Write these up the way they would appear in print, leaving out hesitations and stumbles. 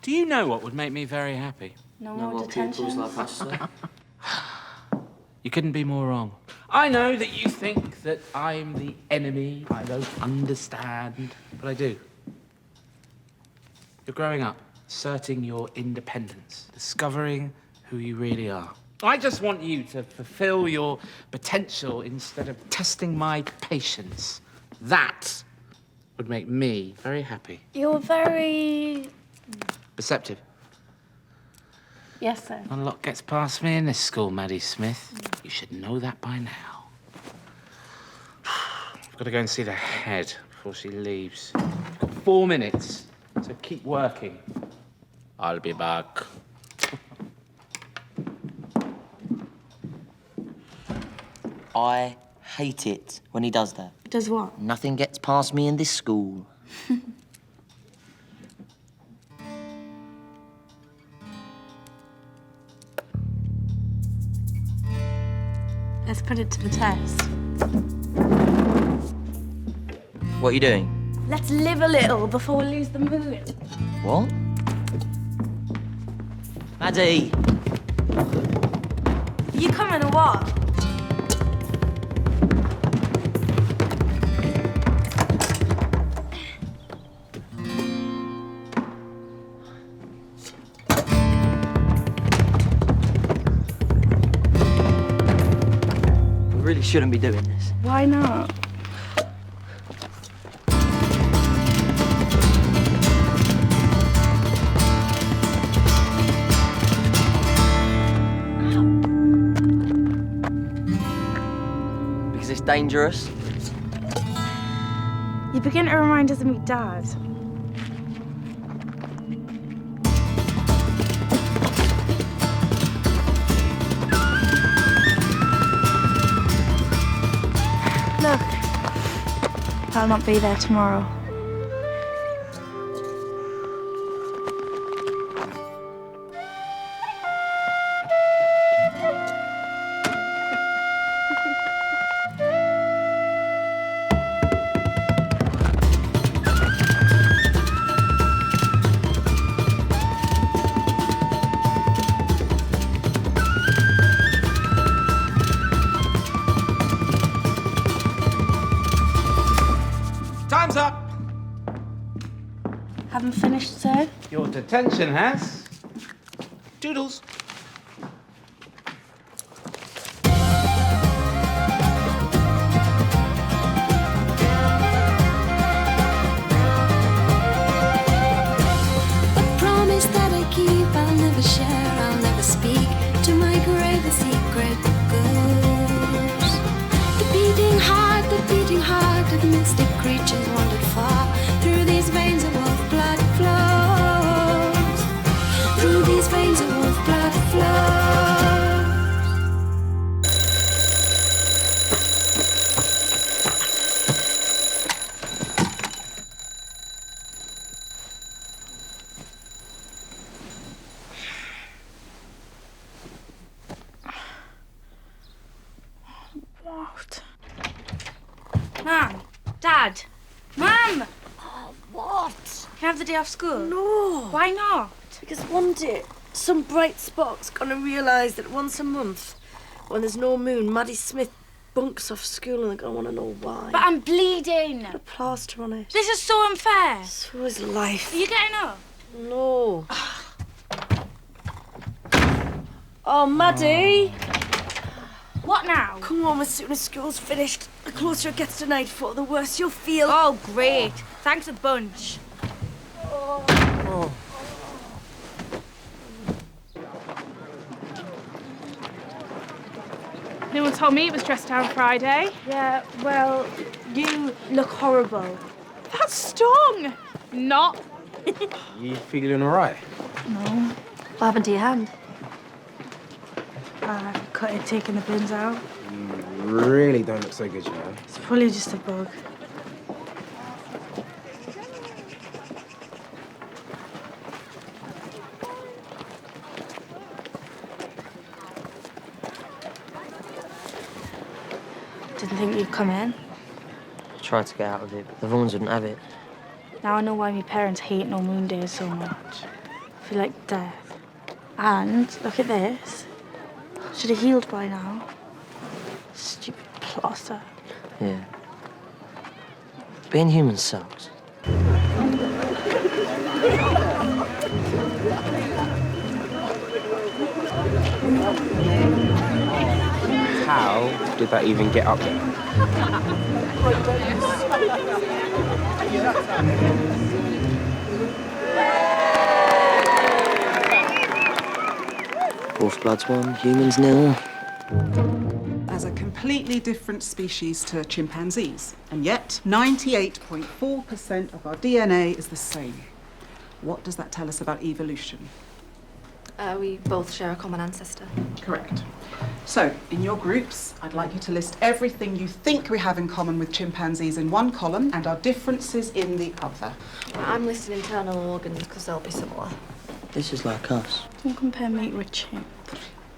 Do you know what would make me very happy? No more detentions. Like us, sir. You couldn't be more wrong. I know that you think that I'm the enemy, I don't understand, but I do. You're growing up, asserting your independence, discovering who you really are. I just want you to fulfill your potential instead of testing my patience. That would make me very happy. You're very... Perceptive. Yes, sir. Not a lot gets past me in this school, Maddy Smith. You should know that by now. I've got to go and see the head before she leaves. I've got 4 minutes, so keep working. I'll be back. I hate it when he does that. Does what? Nothing gets past me in this school. Let's put it to the test. What are you doing? Let's live a little before we lose the moon. What? Maddy! You coming or what? We really shouldn't be doing this. Why not? Because it's dangerous. You begin to remind us of me dad. Look, I'll not be there tomorrow. Time's up! Haven't finished, sir? Your detention has... Doodles. Promise that I keep, I'll never share, I'll never speak to my grave, the secret goes. The beating heart of mystic creatures wandered far. Through these veins of wolf blood flows. Through these veins of wolf blood flows. What? Mum! Dad! Mum! Oh, what? Can I have the day off school? No. Why not? Because one day, some bright spark's gonna realise that once a month, when there's no moon, Maddy Smith bunks off school and they're gonna wanna know why. But I'm bleeding. Put a plaster on it. This is so unfair. So is life. Are you getting up? No. Oh, Maddy! What now? Come on, as soon as school's finished. The closer it gets to nightfall, the worse you'll feel. Oh, great. Thanks a bunch. Oh. No one told me it was dressed down Friday. Yeah, well, you look horrible. That's stung. Not. You feeling all right? No. What happened to your hand? I cut it taking the bins out. You really don't look so good, you know. It's probably just a bug. Didn't think you'd come in. I tried to get out of it, but the Vaughans wouldn't have it. Now I know why my parents hate no moon days so much. feel like death. And look at this. Should have healed by now. Stupid plaster. Yeah. Being human sucks. How did that even get up there? Wolfbloods 1, humans 0. As a completely different species to chimpanzees, and yet 98.4% of our DNA is the same. What does that tell us about evolution? We both share a common ancestor. Correct. So, in your groups, I'd like you to list everything you think we have in common with chimpanzees in one column and our differences in the other. I'm listing internal organs because they'll be similar. This is like us. Don't compare me to a chimp.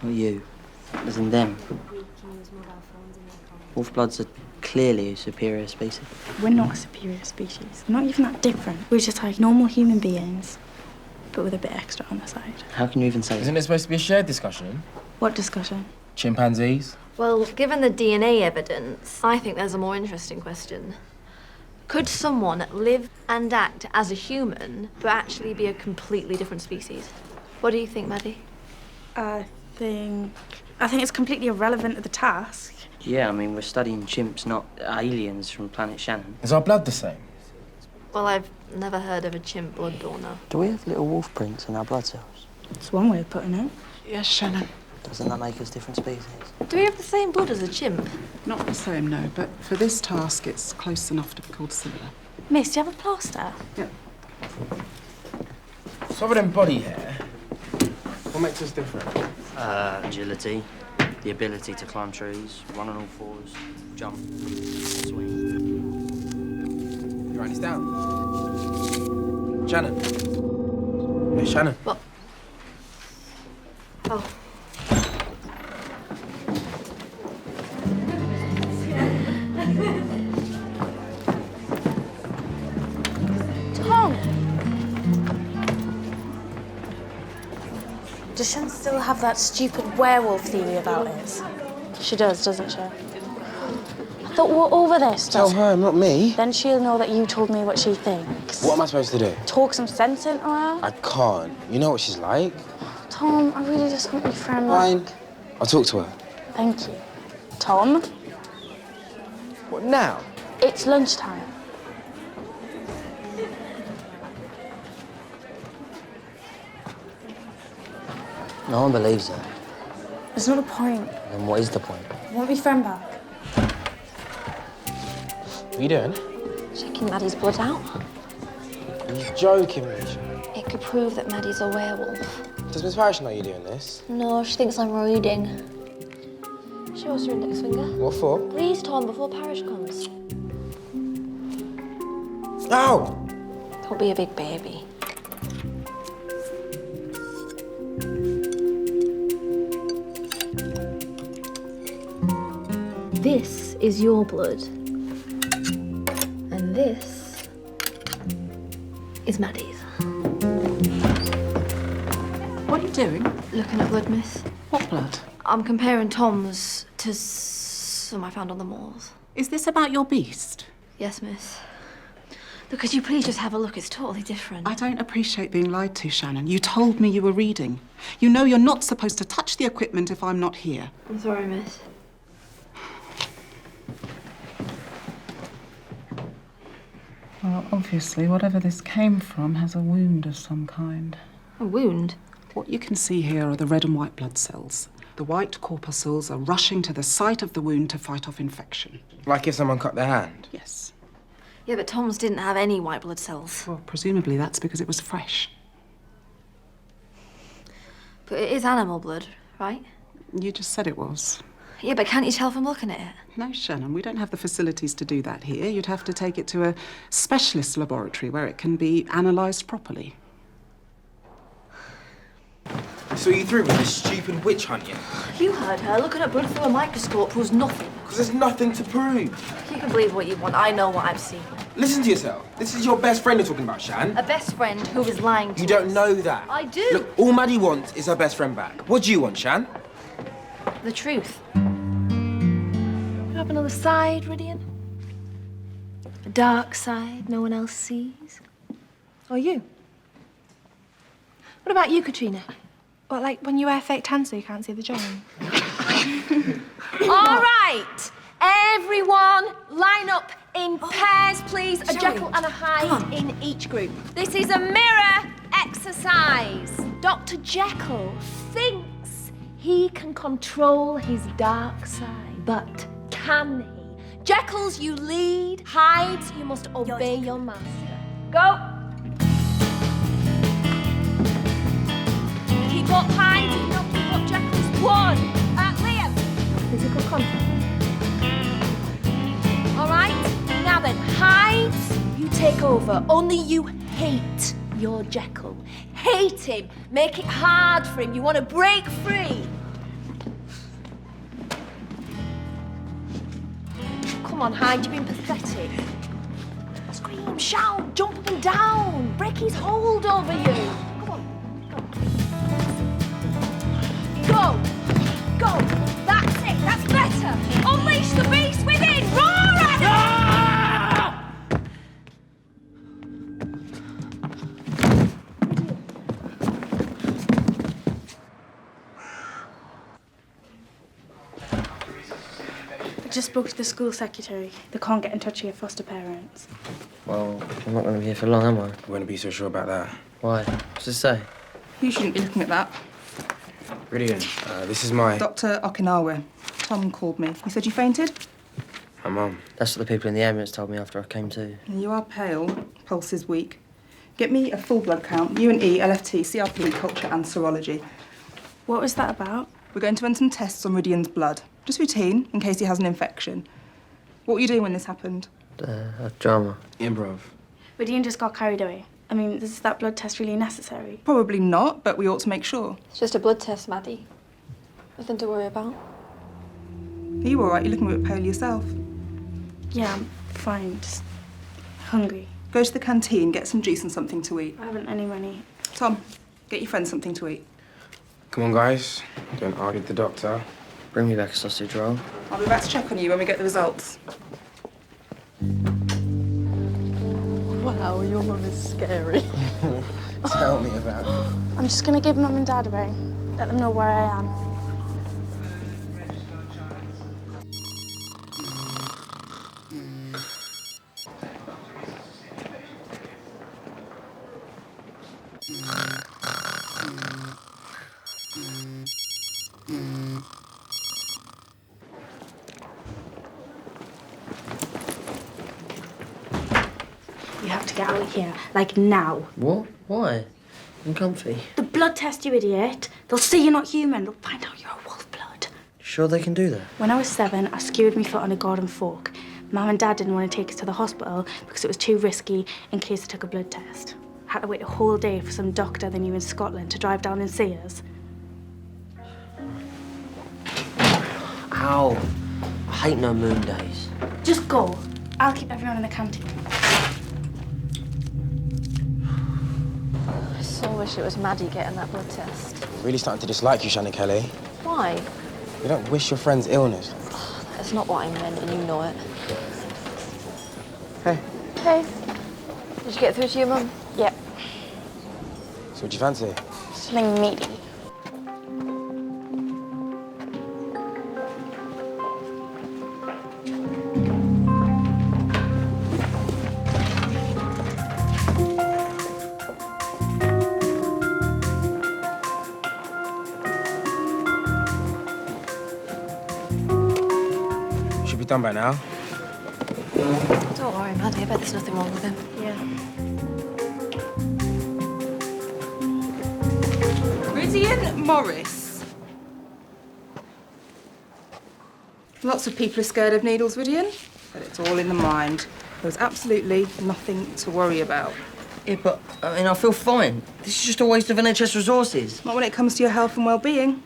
Not you. As in them. Wolfbloods are clearly a superior species. We're not a superior species. We're not even that different. We're just like normal human beings, but with a bit extra on the side. How can you even say Isn't it supposed to be a shared discussion? What discussion? Chimpanzees? Well, given the DNA evidence, I think there's a more interesting question. Could someone live and act as a human, but actually be a completely different species? What do you think, Maddy? I think it's completely irrelevant to the task. Yeah, I mean, we're studying chimps, not aliens from planet Shannon. Is our blood the same? Well, I've never heard of a chimp blood donor. Do we have little wolf prints in our blood cells? It's one way of putting it. Yes, Shannon. Doesn't that make us different species? Do we have the same blood as a chimp? Not the same, no, but for this task, it's close enough to be called similar. Miss, do you have a plaster? Yeah. So other than body hair, what makes us different? Agility, the ability to climb trees, run on all fours, jump, swing. You write this down. Shannon. Hey, Shannon. What? Oh. Tom! Does Shannon still have that stupid werewolf theory about us? She does, doesn't she? I thought we were over this Tell stuff. her, not me. Then she'll know that you told me what she thinks. What am I supposed to do? Talk some sense into her? I can't. You know what she's like. Tom, I really just want your friend. Fine. I'll talk to her. Thank you. Tom, What, now? it's lunchtime. No one believes her. There's not a point. Then what is the point? I want my friend back. What are you doing? Checking Maddy's blood out. You're joking, Rachel. It could prove that Maddy's a werewolf. Does Miss Parrish know you're doing this? No, she thinks I'm Rhydian. Show us your index finger. What for? Please, Tom, before Parrish comes. No! Don't be a big baby. This is your blood. And this is Maddy's. What are you doing? Looking at blood, miss. What blood? I'm comparing Tom's to some I found on the moors. Is this about your beast? Yes, miss. Look, could you please just have a look? It's totally different. I don't appreciate being lied to, Shannon. You told me you were reading. You know you're not supposed to touch the equipment if I'm not here. I'm sorry, miss. Well, obviously, whatever this came from has a wound of some kind. A wound? What you can see here are the red and white blood cells. The white corpuscles are rushing to the site of the wound to fight off infection. Like if someone cut their hand? Yes. Yeah, but Tom's didn't have any white blood cells. Well, presumably that's because it was fresh. But it is animal blood, right? You just said it was. Yeah, but can't you tell from looking at it? No, Shannon, we don't have the facilities to do that here. You'd have to take it to a specialist laboratory where it can be analysed properly. saw you through with this stupid witch hunt, yeah? You heard her. Looking at blood through a microscope proves nothing. Because there's nothing to prove. You can believe what you want. I know what I've seen. Listen to yourself. This is your best friend you're talking about, Shan. A best friend who is lying to You don't us. know that. I do. Look, all Maddy wants is her best friend back. What do you want, Shan? The truth. You have another side, Rhydian? A dark side no one else sees? Or you? What about you, Katrina? What, like when you wear fake tan so you can't see the join? All right, everyone, line up in pairs, please. A Jekyll and a Hyde in each group. This is a mirror exercise. Dr. Jekyll thinks he can control his dark side, but can he? Jekylls, you lead. Hydes, you must obey your master. Go. Keep up Hydes if you don't keep up Jekylls. 1. Liam. Physical contact. All right, now then, Hydes, you take over. Only you hate your Jekyll. Hate him. Make it hard for him. You want to break free. Come on, Hyde, you're being pathetic. Scream, shout, jump up and down. Break his hold over you. Come on, go. Go. That's it. That's better. Unleash the beast within. Roar at him. I just spoke to the school secretary. They can't get in touch with your foster parents. Well, I'm not going to be here for long, am I? You wouldn't be so sure about that. Why? What's it say? You shouldn't be looking at that. Rhydian, this is my... Dr. Okinawa. Tom called me. He said you fainted? My mum. That's what the people in the ambulance told me after I came to. You are pale. Pulse is weak. Get me a full blood count. U&E, LFT, CRP, culture and serology. What was that about? We're going to run some tests on Rhydian's blood. Just routine, in case he has an infection. What were you doing when this happened? Drama. Improv. Rhydian just got carried away. I mean, is that blood test really necessary? Probably not, but we ought to make sure. It's just a blood test, Maddy. Nothing to worry about. Are you all right? You're looking a bit pale yourself. Yeah, I'm fine. Just hungry. Go to the canteen, get some juice and something to eat. I haven't any money. Tom, get your friend something to eat. Come on, guys. Don't argue with the doctor. Bring me back a sausage roll. I'll be back to check on you when we get the results. Wow, your mum is scary. Tell me about it. I'm just gonna give Mum and Dad a ring. Let them know where I am. You have to get out of here, like now. What? Why? I'm comfy. The blood test, you idiot. They'll see you're not human. They'll find out you're a Wolfblood. Sure they can do that? When I was 7, I skewered my foot on a garden fork. Mum and Dad didn't want to take us to the hospital because it was too risky in case I took a blood test. I had to wait a whole day for some doctor they knew in Scotland to drive down and see us. Ow. I hate no moon days. Just go. I'll keep everyone in the canteen. I so wish it was Maddy getting that blood test. I'm really starting to dislike you, Shannon Kelly. Why? You don't wish your friend's illness. That's not what I meant, and you know it. Hey. Hey. Did you get through to your mum? Yep. So what do you fancy? Something meaty. Should be done by now. Don't worry, Maddy. I bet there's nothing wrong with him. Yeah. Rhydian Morris. Lots of people are scared of needles, Rhydian, but it's all in the mind. There's absolutely nothing to worry about. Yeah, but, I mean, I feel fine. This is just a waste of NHS resources. Not when it comes to your health and well-being.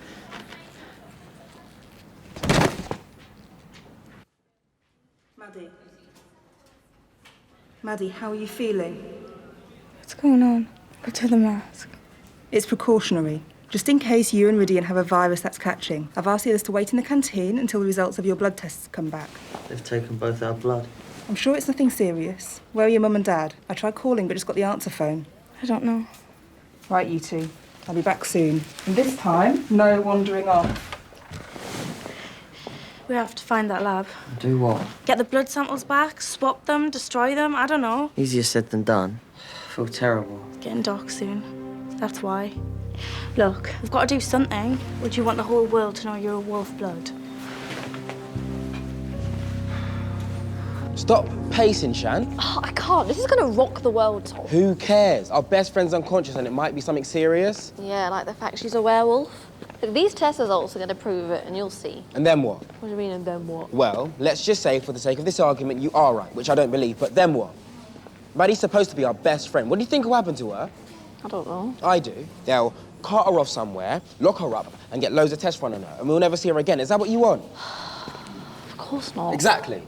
Maddy. Maddy, how are you feeling? What's going on? What's with the mask? It's precautionary, just in case you and Rhydian have a virus that's catching. I've asked the others to wait in the canteen until the results of your blood tests come back. They've taken both our blood. I'm sure it's nothing serious. Where are your mum and dad? I tried calling, but just got the answer phone. I don't know. Right, you two. I'll be back soon. And this time, no wandering off. We have to find that lab. Do what? Get the blood samples back, swap them, destroy them, I don't know. Easier said than done. I feel terrible. It's getting dark soon. That's why. Look, we've got to do something. Would you want the whole world to know you're a Wolfblood? Stop pacing, Shan. Oh, I can't. This is going to rock the world, Tom. Who cares? Our best friend's unconscious and it might be something serious. Yeah, like the fact she's a werewolf. Look, these test results are going to prove it, and you'll see. And then what? What do you mean, and then what? Well, let's just say, for the sake of this argument, you are right, which I don't believe, but then what? Maddy's supposed to be our best friend. What do you think will happen to her? I don't know. I do. They'll cart her off somewhere, lock her up, and get loads of tests run on her, and we'll never see her again. Is that what you want? Of course not. Exactly.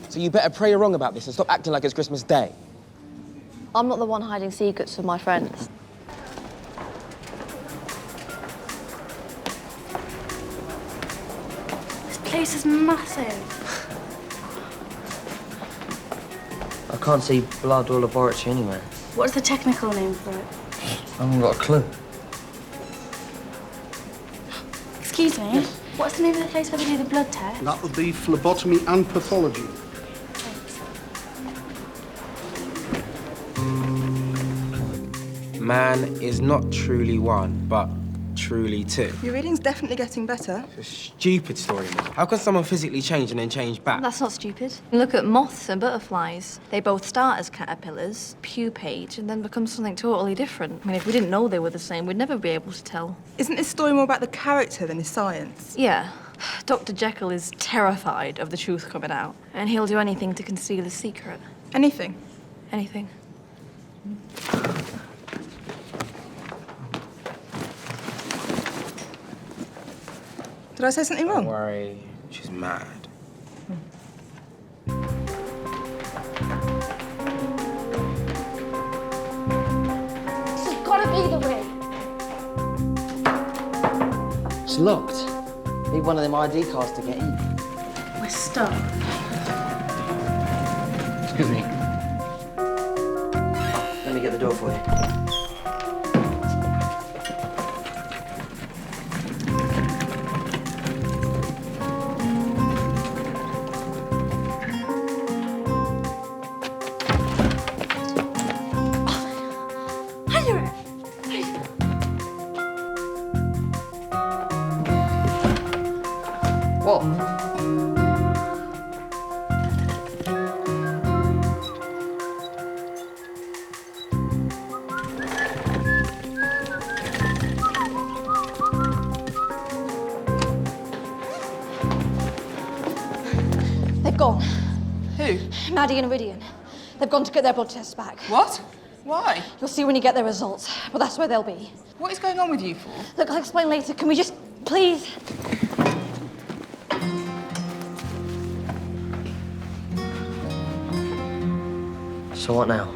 So you better pray you're wrong about this and stop acting like it's Christmas Day. I'm not the one hiding secrets from my friends. This place is massive. I can't see blood or laboratory anywhere. What's the technical name for it? I haven't got a clue. Excuse me? Yes. What's the name of the place where they do the blood test? That would be phlebotomy and pathology. Man is not truly one, but truly two. Your reading's definitely getting better. It's a stupid story, man. How can someone physically change and then change back? That's not stupid. Look at moths and butterflies. They both start as caterpillars, pupate, and then become something totally different. I mean, if we didn't know they were the same, we'd never be able to tell. Isn't this story more about the character than the science? Yeah. Dr. Jekyll is terrified of the truth coming out, and he'll do anything to conceal his secret. Anything? Anything. Did I say something wrong? Don't worry, she's mad. This has got to be the way. It's locked. Need one of them ID cards to get in. We're stuck. Excuse me. Let me get the door for you. What? They've gone. Who? Maddy and Rhydian. They've gone to get their blood tests back. What? Why? You'll see when you get their results, but that's where they'll be. What is going on with you four? Look, I'll explain later. Can we just, please? So what now?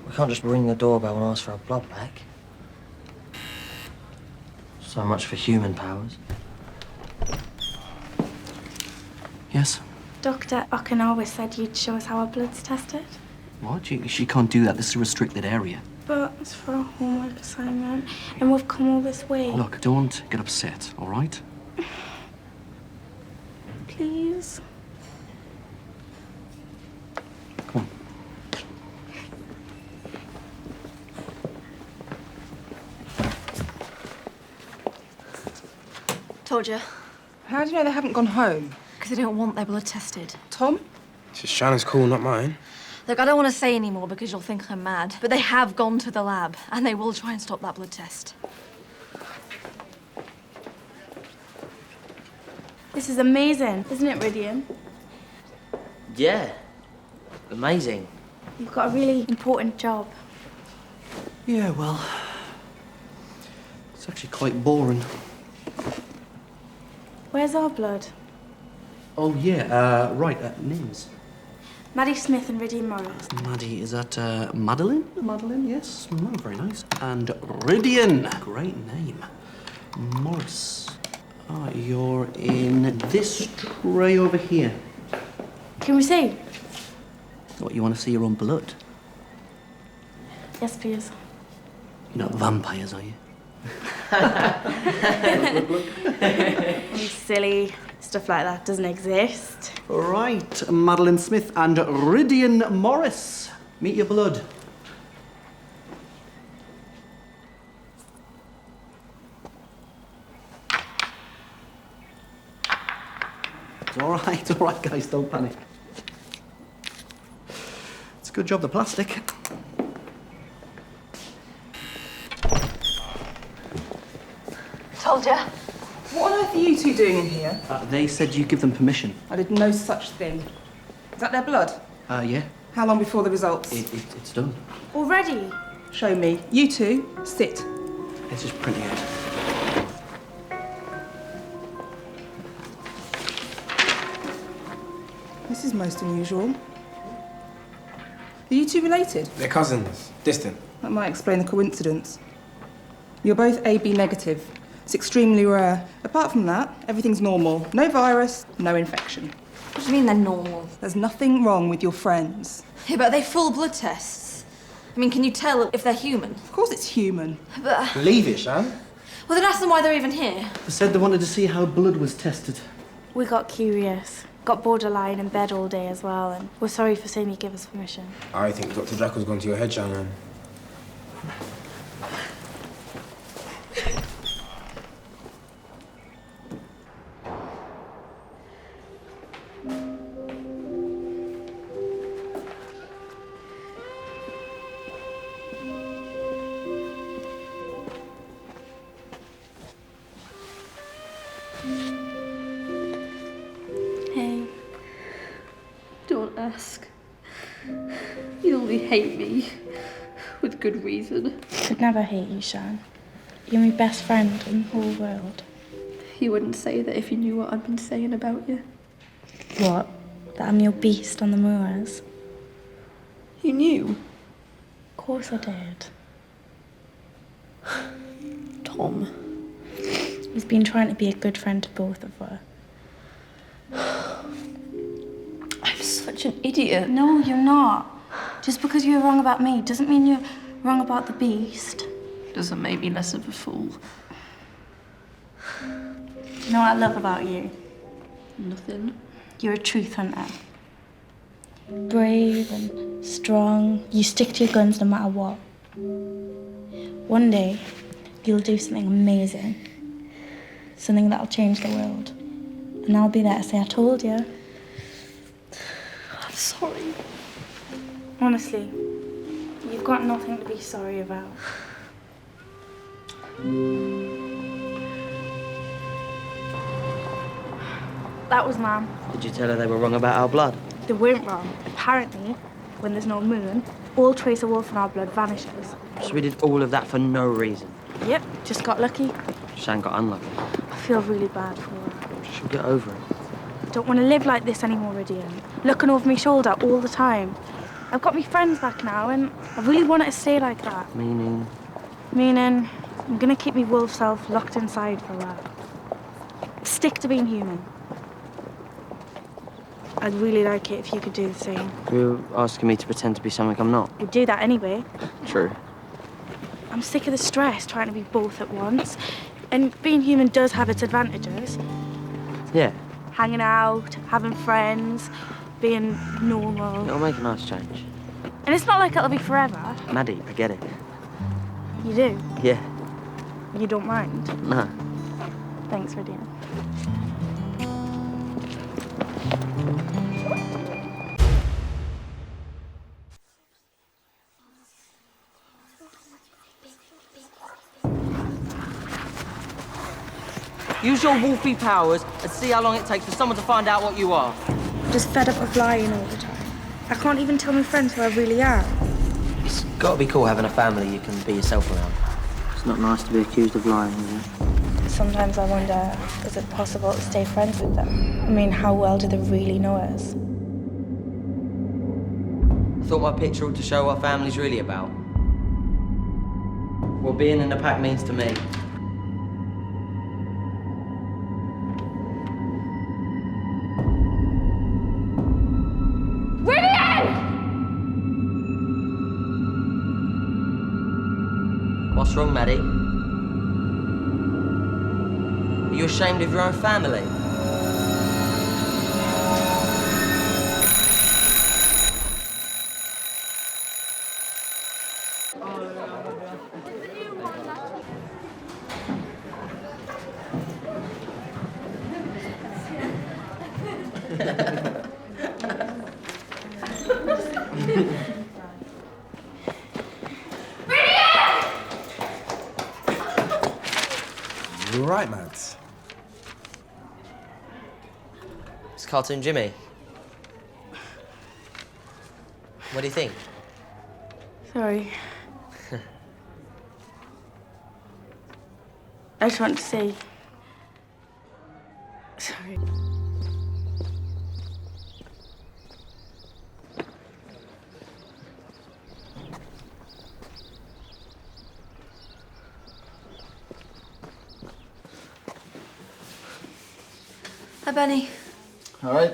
We can't just ring the doorbell and ask for our blood back. So much for human powers. Yes? Dr. Okinawa said you'd show us how our blood's tested. What? She can't do that. This is a restricted area. But it's for a homework assignment, and we've come all this way. Look, don't get upset, all right? Please. Come on. Told you. How do you know they haven't gone home? Because they don't want their blood tested. Tom? It's just Shannon's call, not mine. Look, I don't want to say any more because you'll think I'm mad, but they have gone to the lab, and they will try and stop that blood test. This is amazing, isn't it, Rhydian? Yeah. Amazing. You've got a really important job. Yeah, well, it's actually quite boring. Where's our blood? Oh, yeah, right, names. Maddy Smith and Rhydian Morris. Maddy, is that Madeline? Madeline, yes. Oh, very nice. And Rhydian, great name. Morris. Ah, you're in this tray over here. Can we see? What, you want to see your own blood? Yes, please. You're not vampires, are you? You silly. Stuff like that doesn't exist. Right, Madeline Smith and Rhydian Morris. Meet your blood. It's all right, guys, don't panic. It's a good job, the plastic. Told ya. What on earth are you two doing in here? They said you give them permission. I did no such thing. Is that their blood? Yeah. How long before the results? It's done. Already? Show me. You two, sit. Let's just print it out. This is most unusual. Are you two related? They're cousins. Distant. That might explain the coincidence. You're both AB negative. It's extremely rare. Apart from that, everything's normal. No virus, no infection. What do you mean they're normal? There's nothing wrong with your friends. Yeah, but are they full blood tests? I mean, can you tell if they're human? Of course it's human. But... Leave it, Shan. Well, then ask them why they're even here. They said they wanted to see how blood was tested. We got curious. Got borderline in bed all day as well, and we're sorry for saying you give us permission. I think Dr. Draco's gone to your head, Shannon. Hey. Don't ask. You only hate me. With good reason. Could never hate you, Shan. You're my best friend in the whole world. You wouldn't say that if you knew what I'd been saying about you. What? That I'm your beast on the moors? You knew? Of course I did. Tom. He's been trying to be a good friend to both of us. I'm such an idiot. No, you're not. Just because you were wrong about me doesn't mean you're wrong about the beast. Doesn't make me less of a fool. You know what I love about you? Nothing. You're a truth hunter. Brave and strong. You stick to your guns no matter what. One day, you'll do something amazing. Something that'll change the world. And I'll be there to say I told you. I'm sorry. Honestly, you've got nothing to be sorry about. That was Mum. Did you tell her they were wrong about our blood? They weren't wrong. Apparently, when there's no moon, all trace of wolf in our blood vanishes. So we did all of that for no reason. Yep, just got lucky. Shan got unlucky. I feel really bad for her. She'll get over it. I don't want to live like this anymore, Rhydian. Looking over my shoulder all the time. I've got my friends back now, and I really want it to stay like that. Meaning? Meaning, I'm gonna keep my wolf self locked inside for a while. Stick to being human. I'd really like it if you could do the same. You're asking me to pretend to be something I'm not. We'd do that anyway. True. I'm sick of the stress trying to be both at once. And being human does have its advantages. Yeah. Hanging out, having friends, being normal. It'll make a nice change. And it's not like it'll be forever. Maddy, I get it. You do? Yeah. You don't mind? No. Thanks, Rhydian. Use your wolfy powers and see how long it takes for someone to find out what you are. I'm just fed up of lying all the time. I can't even tell my friends who I really am. It's got to be cool having a family you can be yourself around. It's not nice to be accused of lying, is it? Sometimes I wonder, is it possible to stay friends with them? I mean, how well do they really know us? I thought my picture ought to show what family's really about. What being in the pack means to me. What's wrong, Maddy? Are you ashamed of your own family? You all right, Mads? It's Cartoon Jimmy. What do you think? Sorry. I just want to say... Sorry. Hi, Benny. All right.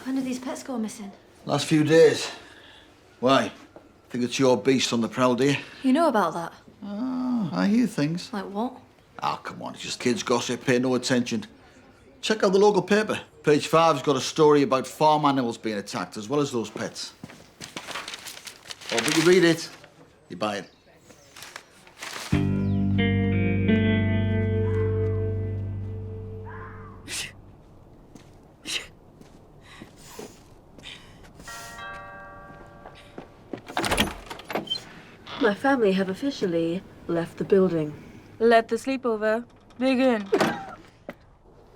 When did these pets go missing? Last few days. Why? Think it's your beast on the prowl, do you? You know about that? Oh, I hear things. Like what? Oh, come on, it's just kids' gossip. Pay no attention. Check out the local paper. Page 5's got a story about farm animals being attacked, as well as those pets. Oh, but you read it, you buy it. My family have officially left the building. Let the sleepover begin.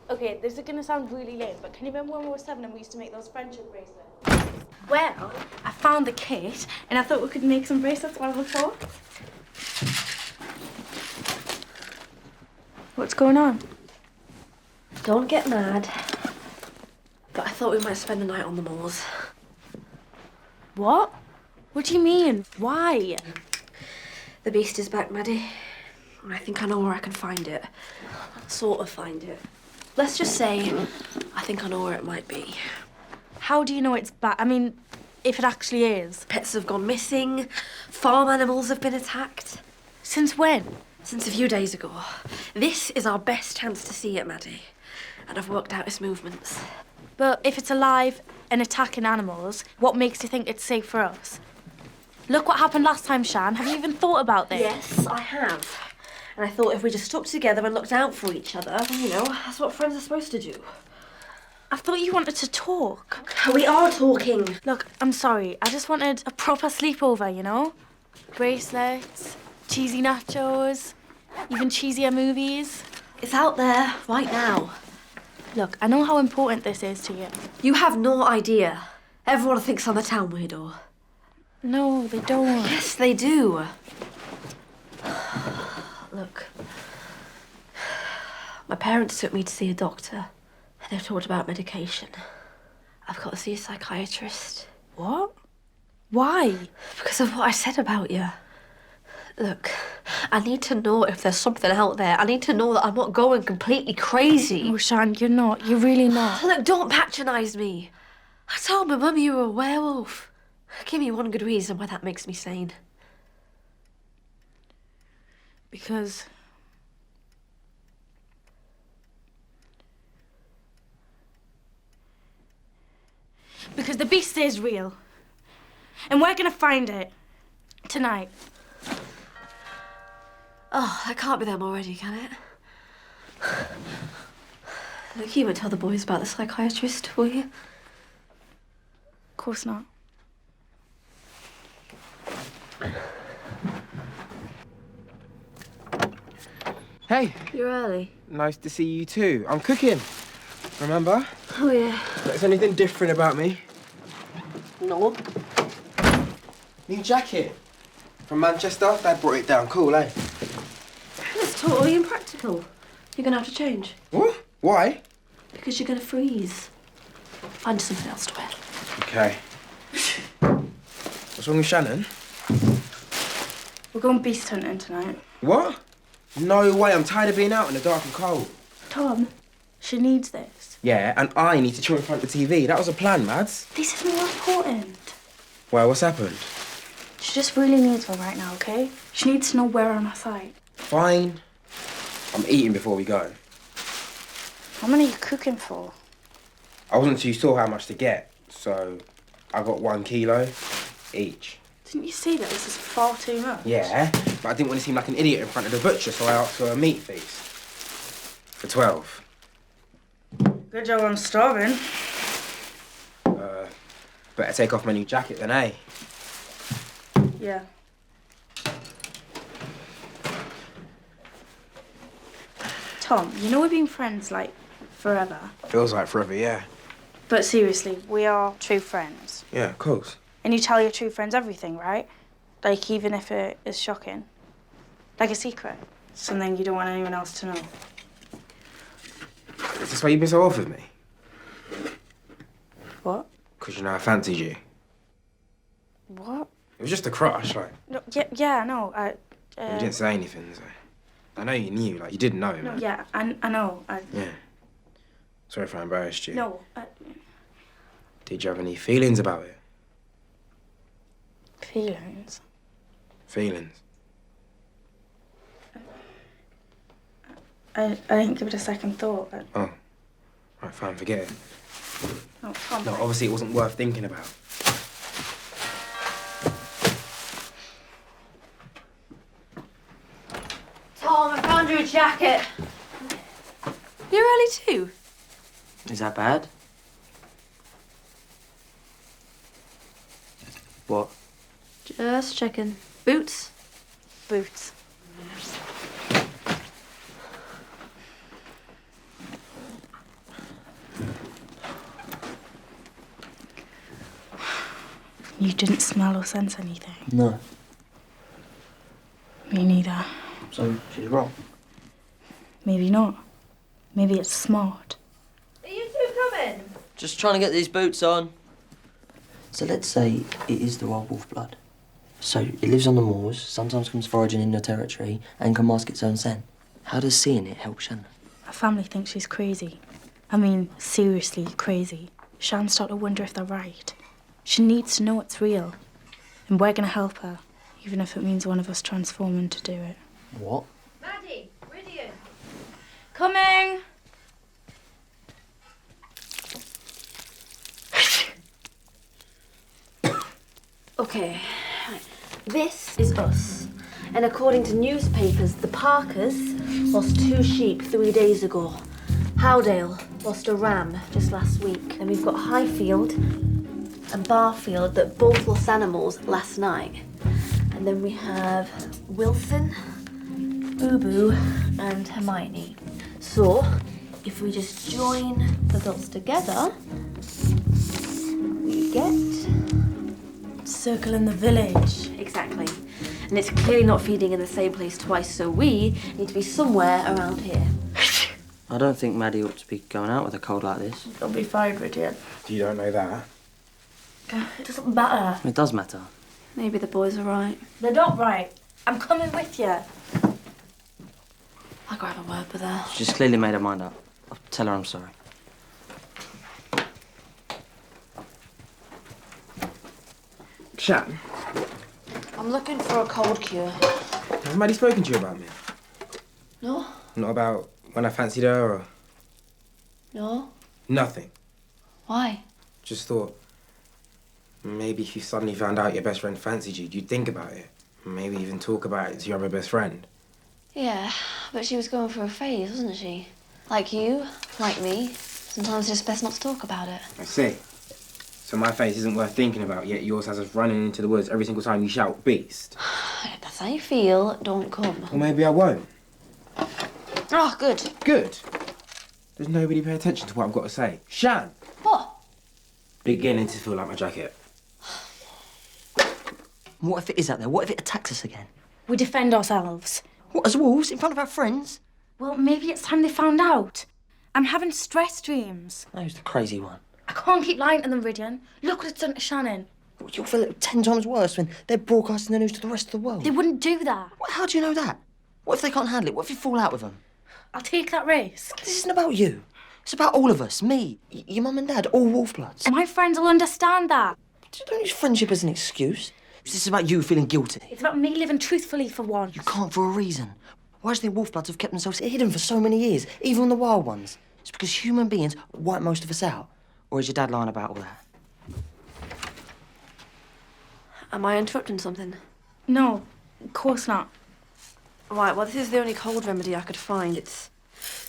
Okay, this is gonna sound really lame, but can you remember when we were 7 and we used to make those friendship bracelets? Well, I found the kit and I thought we could make some bracelets while we talk. What's going on? Don't get mad. But I thought we might spend the night on the moors. What? What do you mean? Why? The beast is back, Maddy. And I think I know where I can find it. Sort of find it. Let's just say, I think I know where it might be. How do you know it's back? I mean, if it actually is. Pets have gone missing. Farm animals have been attacked. Since when? Since a few days ago. This is our best chance to see it, Maddy. And I've worked out its movements. But if it's alive and attacking animals, what makes you think it's safe for us? Look what happened last time, Shan. Have you even thought about this? Yes, I have. And I thought if we just stuck together and looked out for each other, you know, that's what friends are supposed to do. I thought you wanted to talk. We are talking. Look, I'm sorry. I just wanted a proper sleepover, you know? Bracelets, cheesy nachos, even cheesier movies. It's out there right now. Look, I know how important this is to you. You have no idea. Everyone thinks I'm a town weirdo. No, they don't. Yes, they do. Look, my parents took me to see a doctor, and they've talked about medication. I've got to see a psychiatrist. What? Why? Because of what I said about you. Look, I need to know if there's something out there. I need to know that I'm not going completely crazy. Oh, Shan, you're not. You're really not. Look, don't patronise me. I told my mum you were a werewolf. Give me one good reason why that makes me sane. Because the beast is real. And we're gonna find it. Tonight. Oh, that can't be them already, can it? Look, you won't tell the boys about the psychiatrist, will you? Of course not. Hey. You're early. Nice to see you too. I'm cooking. Remember? Oh, yeah. There's anything different about me? No. New jacket. From Manchester. Dad brought it down. Cool, eh? That's totally impractical. You're gonna have to change. What? Why? Because you're gonna freeze. Find something else to wear. Okay. What's wrong with Shannon? We're going beast hunting tonight. What? No way. I'm tired of being out in the dark and cold. Tom, she needs this. Yeah, and I need to chill in front of the TV. That was a plan, Mads. This is more important. Well, what's happened? She just really needs one right now, okay? She needs to know we're on her side. Fine. I'm eating before we go. How many are you cooking for? I wasn't too sure how much to get, so I got 1 kilo each. Didn't you see that this is far too much? Yeah, but I didn't want to seem like an idiot in front of the butcher, so I asked for a meat feast. For 12. Good job I'm starving. Better take off my new jacket then, eh? Yeah. Tom, you know we've been friends, like, forever. Feels like forever, yeah. But seriously, we are true friends. Yeah, of course. And you tell your true friends everything, right? Like, even if it is shocking. Like a secret. Something you don't want anyone else to know. Is this why you've been so off with me? What? Because you know I fancied you. What? It was just a crush, like. No, yeah, no, You didn't say anything, so. I know you knew, like, you didn't know, No, man. yeah, I know. Yeah. Sorry if I embarrassed you. No, Did you have any feelings about it? feelings. Feelings? I didn't give it a second thought. Oh. Right, fine, forget it. No, Tom. No, obviously it wasn't worth thinking about. Tom, I found you a jacket. You're early too. Is that bad? What? Just checking. Boots? Boots. You didn't smell or sense anything? No. Me neither. So she's wrong. Maybe not. Maybe it's smart. Are you two coming? Just trying to get these boots on. So let's say it is the wild Wolfblood. So it lives on the moors, sometimes comes foraging in your territory, and can mask its own scent. How does seeing it help Shannon? Her family thinks she's crazy. I mean, seriously crazy. Shan's starting to wonder if they're right. She needs to know it's real. And we're gonna help her, even if it means one of us transforming to do it. What? Maddy, Rhydian. Coming! Okay, right. This is us. And according to newspapers, the Parkers lost 2 sheep 3 days ago. Howdale lost a ram just last week. And we've got Highfield and Barfield that both lost animals last night. And then we have Wilson, Boo Boo, and Hermione. So, if we just join the dots together, we get... Circle in the village. Exactly. And it's clearly not feeding in the same place twice, so we need to be somewhere around here. I don't think Maddy ought to be going out with a cold like this. Don't be fired, Rhydian. You don't know that? It doesn't matter. It does matter. Maybe the boys are right. They're not right. I'm coming with you. I'll go have a word with her. She's clearly made her mind up. I'll tell her I'm sorry. Shan, I'm looking for a cold cure. has Maddie spoken to you about me? No? Not about when I fancied her or No? nothing? Why? Just thought, maybe if you suddenly found out your best friend fancied you, you'd think about it. Maybe even talk about it to your other best friend. Yeah, but she was going for a phase, wasn't she? Like you, like me. Sometimes it's just best not to talk about it. I see. So my face isn't worth thinking about, yet yours has us running into the woods every single time you shout, beast. If that's how you feel, don't come. Or maybe I won't. Oh, good. Good. Does nobody pay attention to what I've got to say? Shan! What? Beginning to feel like my jacket. What if it is out there? What if it attacks us again? We defend ourselves. What, as wolves? In front of our friends? Well, maybe it's time they found out. I'm having stress dreams. Who's the crazy one? I can't keep lying to them, Rhydian. Look what it's done to Shannon. You'll feel it 10 times worse when they're broadcasting the news to the rest of the world. They wouldn't do that. How do you know that? What if they can't handle it? What if you fall out with them? I'll take that risk. This isn't about you. It's about all of us. Me, your mum and dad, all Wolfbloods. My friends will understand that. Don't use friendship as an excuse. This is about you feeling guilty. It's about me living truthfully for once. You can't for a reason. Why do you think Wolfbloods have kept themselves hidden for so many years, even the wild ones? It's because human beings wipe most of us out. Or is your dad lying about all that? Am I interrupting something? No, of course not. Right, well, this is the only cold remedy I could find. It's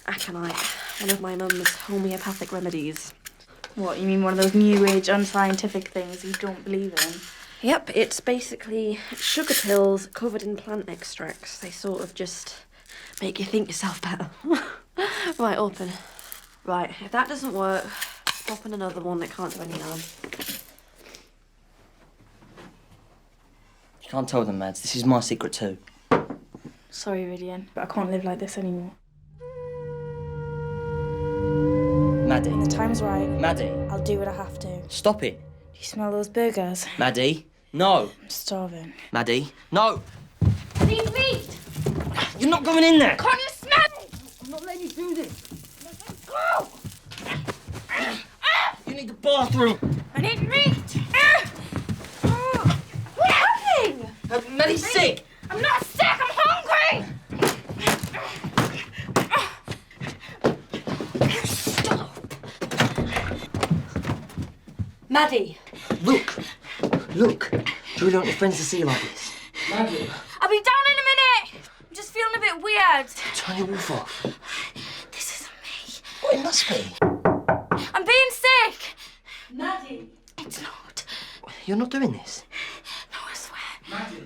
aconite, one of my mum's homeopathic remedies. What, you mean one of those new age unscientific things you don't believe in? Yep, it's basically sugar pills covered in plant extracts. They sort of just make you think yourself better. Right, open. Right, if that doesn't work, pop in another one that can't do any harm. You can't tell them, Mads. This is my secret too. Sorry, Rhydian, but I can't live like this anymore. Maddy. When the time's right, Maddy. I'll do what I have to. Stop it. Do you smell those burgers? Maddy. No. I'm starving. Maddy. No. I need meat! You're not going in there. Can't you smell it? I'm not letting you do this. Go! You need the bathroom. I need meat! What's happening? Maddy's sick. I'm not sick, I'm hungry! Stop! Maddy! Look. Look. Do you really want your friends to see you like this? Maddy. I'll be down in a minute! I'm just feeling a bit weird. Turn your wolf off. This isn't me. Well, it must be. I'm being sick! Maddy! It's not. You're not doing this. No, I swear. Maddy.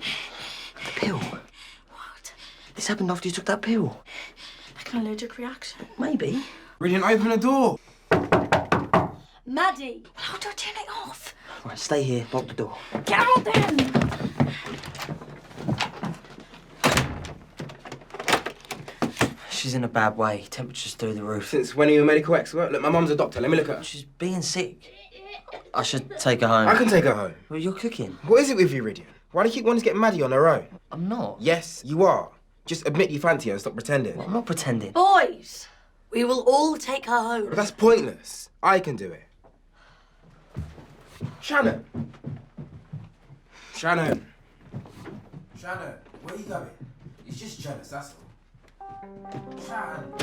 The pill. What? This happened after you took that pill. Like an allergic reaction. Maybe. Rhydian, open the door. Maddy! How do I turn it off? Right, stay here. Lock the door. Get out then! She's in a bad way. Temperature's through the roof. Since when are you a medical expert? Look, my mum's a doctor. Let me look at her. She's being sick. I should take her home. I can take her home. Well, you're cooking. What is it with you, Rhydian? Why do you keep wanting to get Maddy on her own? I'm not. Yes, you are. Just admit you fancy her and stop pretending. Well, I'm not pretending. Boys! We will all take her home. But that's pointless. I can do it. Shannon! Shannon! Shannon, where are you going? He's just jealous, that's all. Shannon!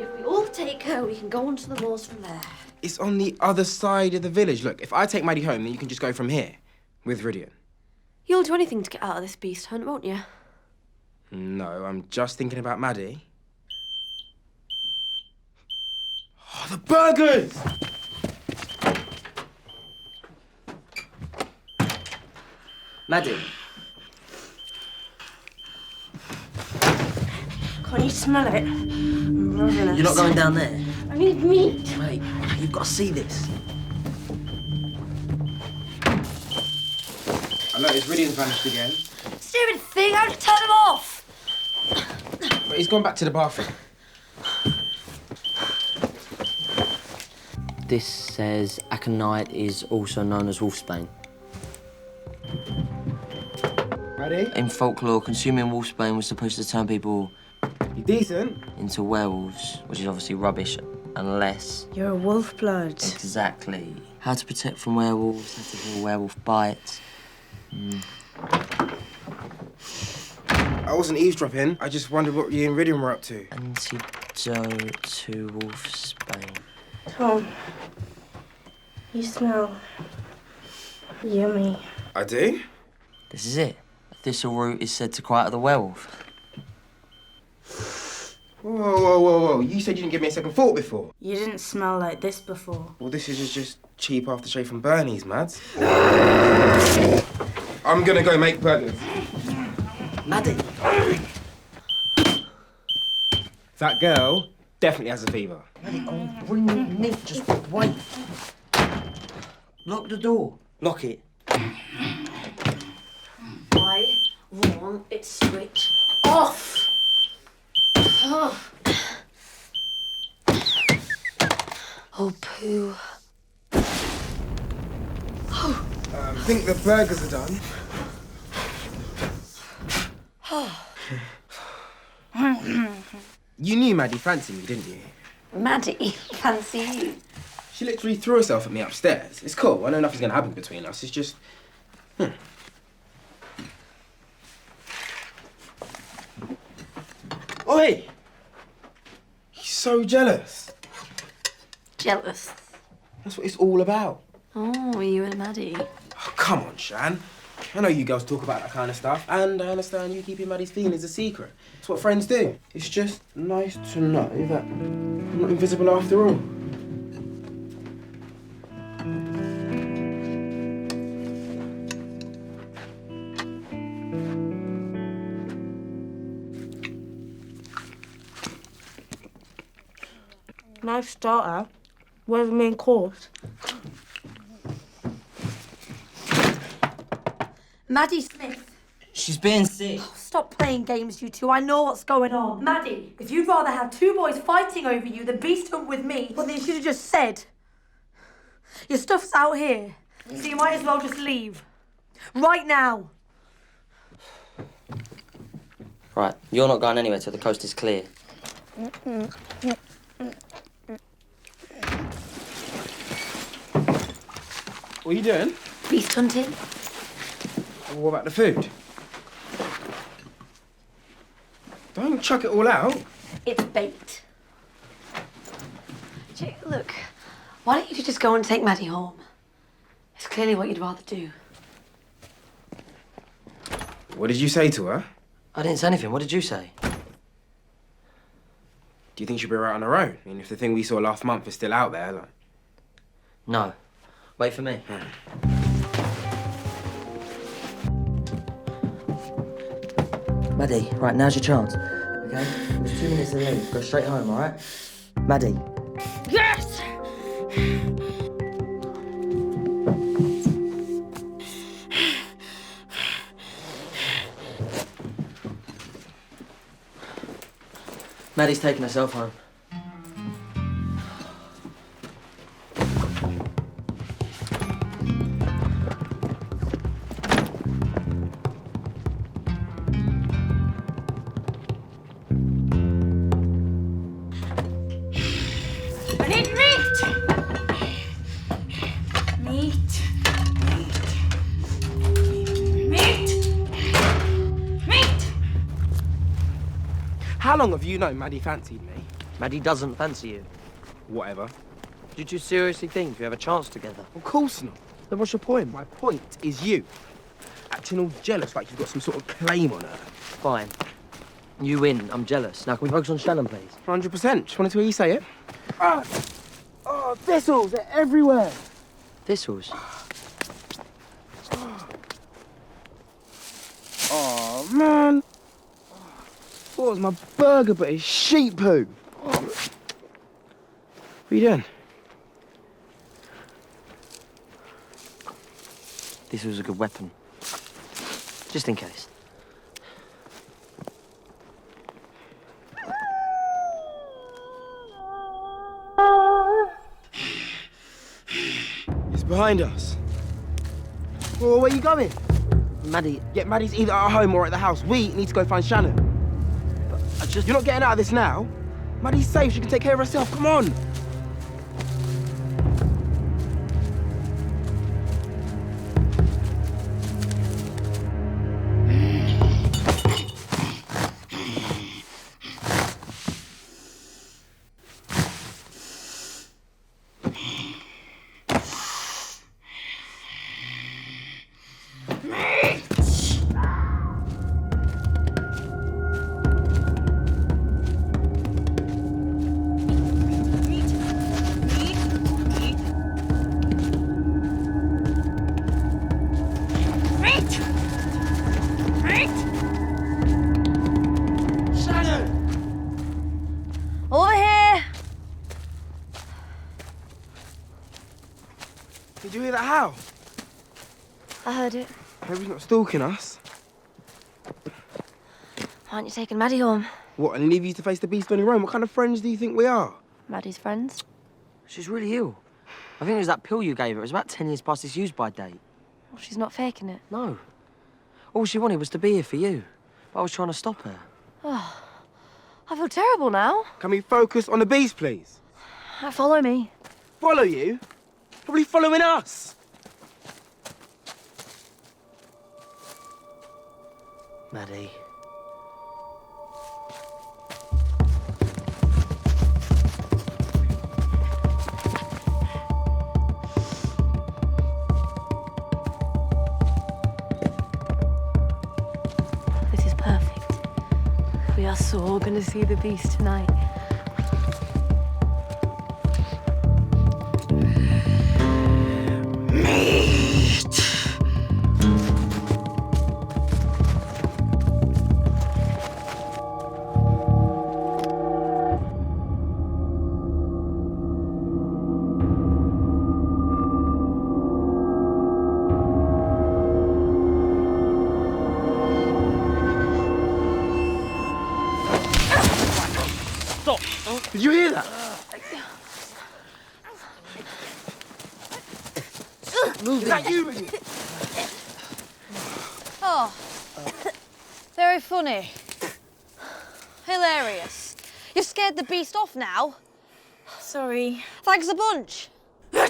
If we all take her, we can go on to the moors from there. It's on the other side of the village. Look, if I take Maddy home, then you can just go from here with Rhydian. You'll do anything to get out of this beast hunt, won't you? No, I'm just thinking about Maddy. Oh, the burgers! Maddy. Can't you smell it? You're not going down there. I need meat. Mate, you've got to see this. I noticed Rhydian's vanished again. Stupid thing, how to turn him off? But he's gone back to the bathroom. This says aconite is also known as Wolfsbane. Maddy? In folklore, consuming Wolfsbane was supposed to turn people You decent? into werewolves, which is obviously rubbish, unless... You're a Wolfblood. Exactly. How to protect from werewolves, how to heal werewolf bites. I wasn't eavesdropping. I just wondered what you and Rhydian were up to. Antidote to Wolfsbane. Tom, you smell yummy. I do? This is it. A thistle root is said to quiet the werewolf. Whoa. You said you didn't give me a second thought before. You didn't smell like this before. Well, this is just cheap aftershave from Bernie's, Mads. I'm gonna go make burgers. Maddy! That girl definitely has a fever. Maddie, I'll bring you Nick. Just wait. Lock the door. Lock it. I want it switched off. Oh, oh poo. I think the burgers are done. You knew Maddy fancied me, didn't you? Maddy, fancy you. She literally threw herself at me upstairs. It's cool. I know nothing's gonna happen between us. It's just... Oi! He's so jealous. Jealous. That's what it's all about. Oh, you and Maddy. Oh, come on, Shan. I know you girls talk about that kind of stuff, and I understand you keeping Maddy's feelings a secret. It's what friends do. It's just nice to know that I'm not invisible after all. Nice starter. Where's the main course? Maddy Smith. She's being sick. Oh, stop playing games, you two. I know what's going on. Maddy, if you'd rather have two boys fighting over you than beast hunt with me, well, then you should have just said. Your stuff's out here, so you might as well just leave. Right now. Right, you're not going anywhere till the coast is clear. What are you doing? Beast hunting. What about the food? Don't chuck it all out. It's bait. Jake, look, why don't you just go and take Maddy home? It's clearly what you'd rather do. What did you say to her? I didn't say anything. What did you say? Do you think she'll be right on her own? I mean, if the thing we saw last month is still out there, like... No. Wait for me. Maddy, right, now's your chance. Okay? There's 2 minutes to leave. Go straight home, all right? Maddy. Yes! Maddy's taking herself home. I need meat! Meat! How long have you known Maddy fancied me? Maddy doesn't fancy you. Whatever. Do you two seriously think you have a chance together? Of course not. Then what's your point? My point is you. Acting all jealous like you've got some sort of claim on her. Fine. You win. I'm jealous. Now, can we focus on Shannon, please? 100%. Just wanted to hear you say it. Oh, thistles! They're everywhere! Thistles? Oh, man. Thought it was my burger, but it's sheep poo. What are you doing? This was a good weapon. Just in case. It's behind us. Well, where are you going? Maddy. Yeah, Maddy's either at home or at the house. We need to go find Shannon. But you're not getting out of this now. Maddy's safe. She can take care of herself. Come on. Did you hear that howl? I heard it. Hope he's not stalking us. Why aren't you taking Maddy home? What, and leave you to face the beast on your own? What kind of friends do you think we are? Maddy's friends? She's really ill. I think it was that pill you gave her. It was about 10 years past its use-by date. Well, she's not faking it. No. All she wanted was to be here for you. But I was trying to stop her. Oh, I feel terrible now. Can we focus on the beast, please? Follow me. Follow you? Probably following us. Maddy. This is perfect. We are so gonna see the beast tonight. Did you hear that? Is that you? Oh, very funny. Hilarious. You've scared the beast off now. Sorry. Thanks a bunch. Are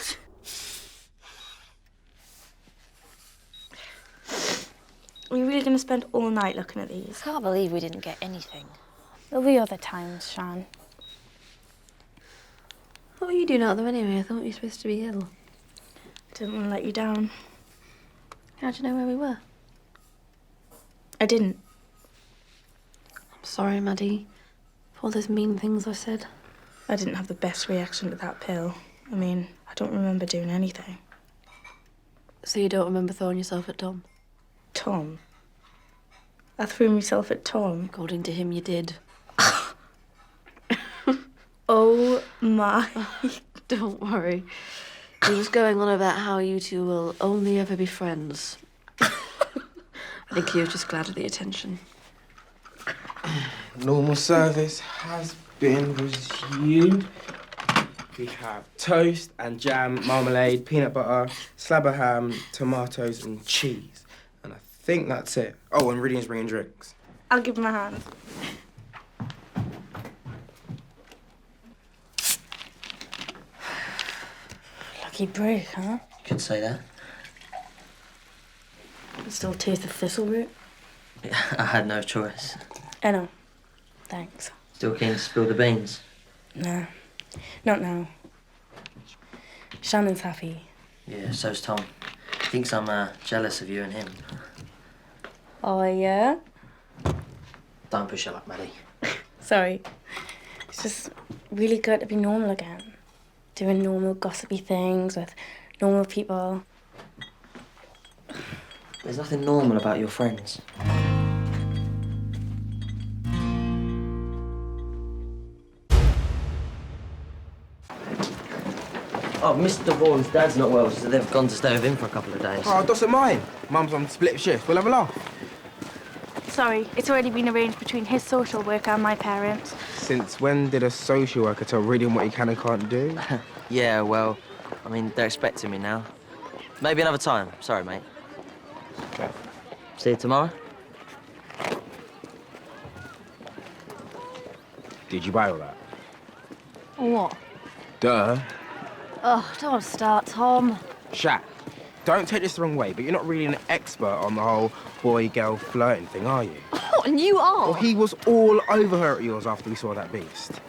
you really going to spend all night looking at these? I can't believe we didn't get anything. There'll be other times, Shan. What were you doing out of them anyway? I thought you were supposed to be ill. Didn't want to let you down. How'd you know where we were? I didn't. I'm sorry, Maddy, for all those mean things I said. I didn't have the best reaction to that pill. I mean, I don't remember doing anything. So you don't remember throwing yourself at Tom? Tom? I threw myself at Tom. According to him, you did. Oh my. Don't worry. He was going on about how you two will only ever be friends. I think he was just glad of the attention. Normal service has been resumed. We have toast and jam, marmalade, peanut butter, slab of ham, tomatoes and cheese. And I think that's it. Oh, and Rhydian's bringing drinks. I'll give him a hand. Lucky break, huh? Could say that. Still taste the thistle root? I had no choice. I know. Thanks. Still keen to spill the beans? Nah, not now. Shannon's happy. Yeah, so's Tom. Thinks I'm jealous of you and him. Oh, yeah? Don't push it like Maddy. Sorry. It's just really good to be normal again. Doing normal gossipy things with normal people. There's nothing normal about your friends. Oh, Mr. Vaughan's dad's not well, so they've gone to stay with him for a couple of days. Oh, doesn't mind. Mum's on split shift. We'll have a laugh. Sorry, it's already been arranged between his social worker and my parents. Since when did a social worker tell Rhydian what he can and can't do? Yeah, well, I mean, they're expecting me now. Maybe another time. Sorry, mate. Okay. See you tomorrow. Did you buy all that? What? Duh. Oh, don't start, Tom. Shat, don't take this the wrong way, but you're not really an expert on the whole boy-girl flirting thing, are you? Oh, and you are. Well, he was all over her at yours after we saw that beast.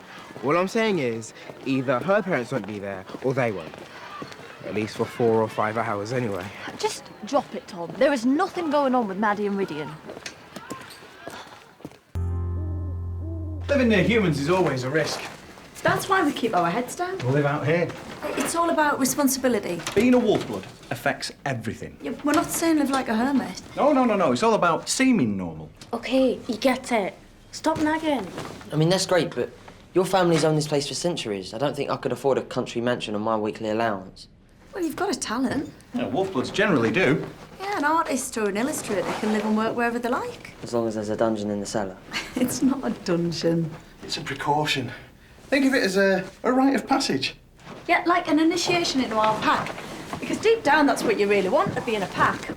All I'm saying is, either her parents won't be there, or they won't. At least for 4 or 5 hours, anyway. Just drop it, Tom. There is nothing going on with Maddy and Rhydian. Living near humans is always a risk. That's why we keep our heads down. We live out here. It's all about responsibility. Being a Wolfblood affects everything. Yeah, we're not saying live like a hermit. No. It's all about seeming normal. Okay, he gets it. Stop nagging. I mean, that's great, but your family's owned this place for centuries. I don't think I could afford a country mansion on my weekly allowance. Well, you've got a talent. Yeah, Wolfbloods generally do. Yeah, an artist or an illustrator can live and work wherever they like. As long as there's a dungeon in the cellar. It's not a dungeon. It's a precaution. Think of it as a rite of passage. Yeah, like an initiation into our pack. Because deep down, that's what you really want, to be in a pack.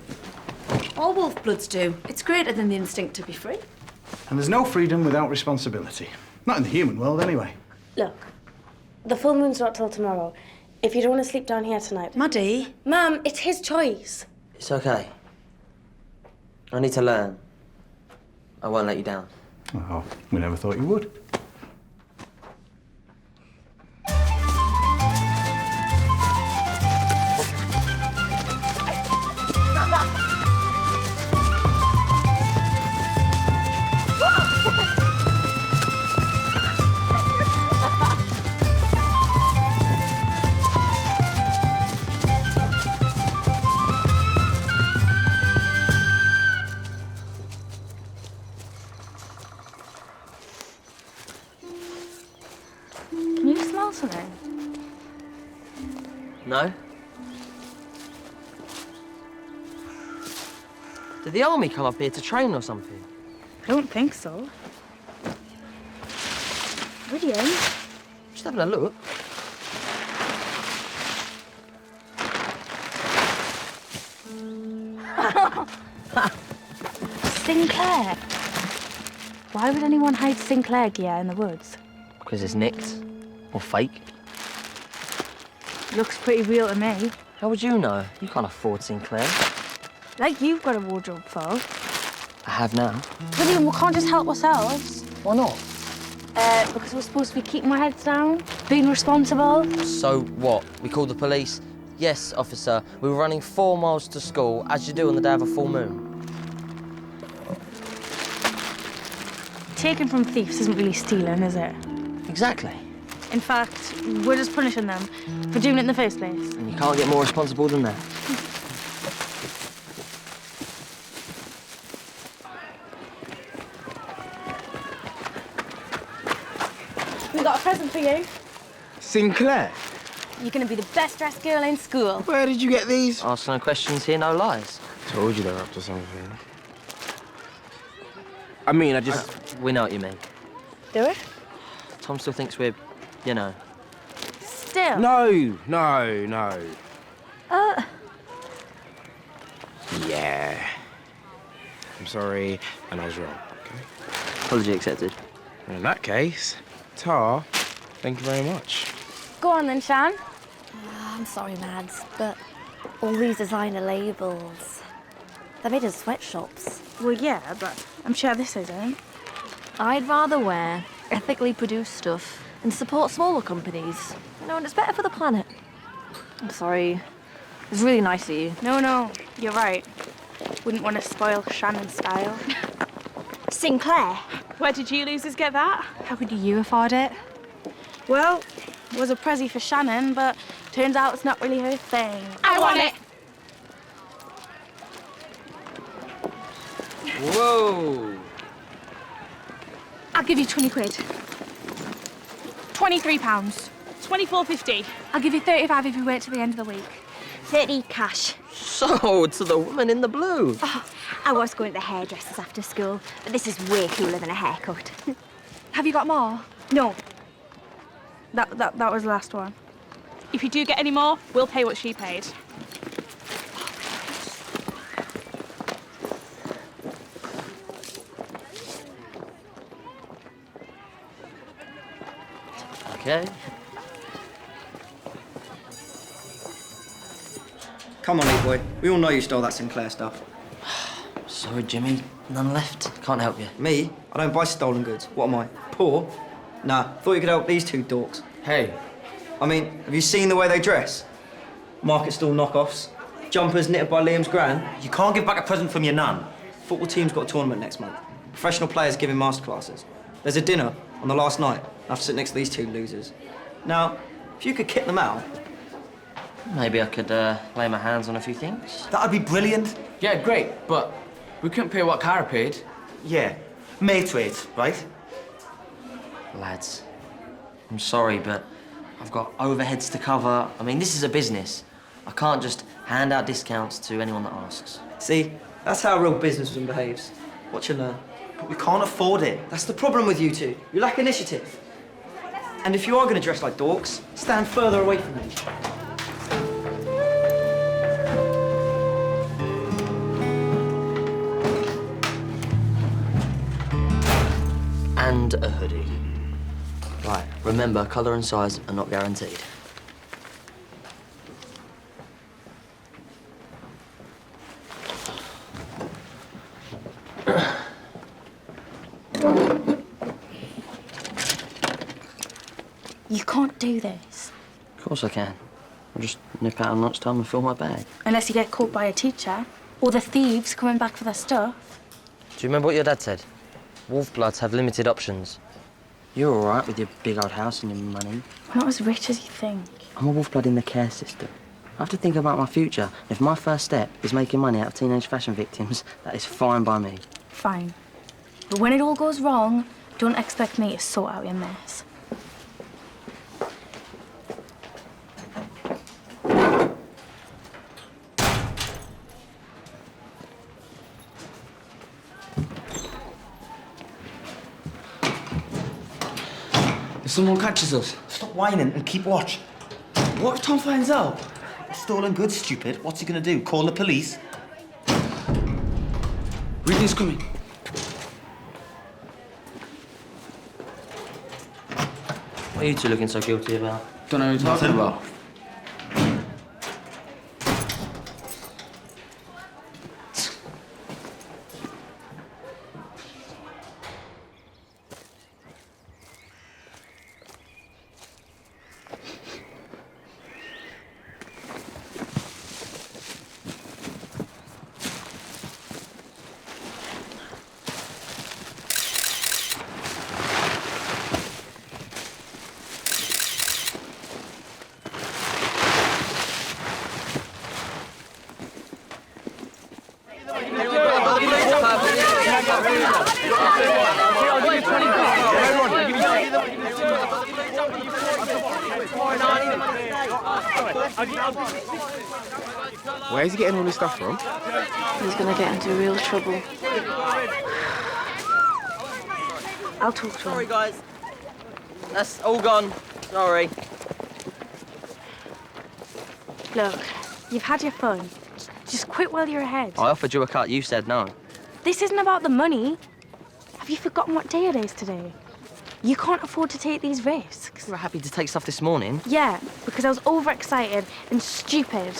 All Wolfbloods do. It's greater than the instinct to be free. And there's no freedom without responsibility. Not in the human world, anyway. Look, the full moon's not till tomorrow. If you don't want to sleep down here tonight... Maddy? Mum, it's his choice. It's okay. I need to learn. I won't let you down. Oh, we never thought you would. Can you smell something? No? Did the army come up here to train or something? I don't think so. Rhydian? Just having a look. Sinclair. Why would anyone hide Sinclair gear in the woods? Because it's nicked. Or fake. Looks pretty real to me. How would you know? You can't afford Sinclair. Like you've got a wardrobe full. I have now. Rhydian, we can't just help ourselves. Why not? Because we're supposed to be keeping our heads down, being responsible. So what? We called the police? Yes, officer. We were running 4 miles to school, as you do on the day of a full moon. Taking from thieves isn't really stealing, is it? Exactly. In fact, we're just punishing them for doing it in the first place. And you can't get more responsible than that. We got a present for you. Sinclair? You're going to be the best dressed girl in school. Where did you get these? Ask no questions here, no lies. Told you they're up to something. I mean, I just... We know what you mean. Do it? Tom still thinks we're, you know... Still? No. Yeah. I'm sorry, and I was wrong, okay? Apology accepted. And in that case, Tar, thank you very much. Go on then, Shan. I'm sorry, Mads, but all these designer labels, they're made in sweatshops. Well, yeah, but I'm sure this isn't. I'd rather wear ethically produced stuff and support smaller companies. You know, and it's better for the planet. I'm sorry. It's really nice of you. No, you're right. Wouldn't want to spoil Shannon's style. Sinclair. Where did you losers get that? How could you afford it? Well, it was a pressie for Shannon, but turns out it's not really her thing. I want it! Whoa! I'll give you 20 quid. £23. £24.50. I'll give you 35 if you wait till the end of the week. 30 cash. So, to the woman in the blue. Oh, I was going to the hairdressers after school, but this is way cooler than a haircut. Have you got more? No. That was the last one. If you do get any more, we'll pay what she paid. Okay. Come on, old boy. We all know you stole that Sinclair stuff. Sorry, Jimmy. None left. Can't help you. Me? I don't buy stolen goods. What am I? Poor? Nah, thought you could help these two dorks. Hey. I mean, have you seen the way they dress? Market stall knockoffs. Jumpers knitted by Liam's gran. You can't give back a present from your nan. Football team's got a tournament next month. Professional players giving masterclasses. There's a dinner on the last night. I have to sit next to these two losers. Now, if you could kick them out... Maybe I could lay my hands on a few things. That'd be brilliant. Yeah, great, but we couldn't pay what Cara paid. Yeah, mate rate, right? Lads, I'm sorry, but I've got overheads to cover. I mean, this is a business. I can't just hand out discounts to anyone that asks. See, that's how a real businessman behaves. Watch and learn. But we can't afford it. That's the problem with you two. You lack initiative. And if you are going to dress like dorks, stand further away from them. And a hoodie. Right, remember, colour and size are not guaranteed. You can't do this. Of course I can. I'll just nip out at lunchtime and fill my bag. Unless you get caught by a teacher. Or the thieves coming back for their stuff. Do you remember what your dad said? Wolfbloods have limited options. You're all right with your big old house and your money. I'm not as rich as you think. I'm a Wolfblood in the care system. I have to think about my future. If my first step is making money out of teenage fashion victims, that is fine by me. Fine. But when it all goes wrong, don't expect me to sort out your mess. If someone catches us, stop whining and keep watch. What if Tom finds out? Stolen goods, stupid. What's he gonna do? Call the police? Rhydian's coming. What are you two looking so guilty about? Don't know what you're talking about. Where's he getting all this stuff from? He's gonna get into real trouble. I'll talk to him. Sorry, guys. That's all gone. Sorry. Look, you've had your fun. Just quit while you're ahead. I offered you a cut, you said no. This isn't about the money. Have you forgotten what day it is today? You can't afford to take these risks. You were happy to take stuff this morning. Yeah, because I was overexcited and stupid.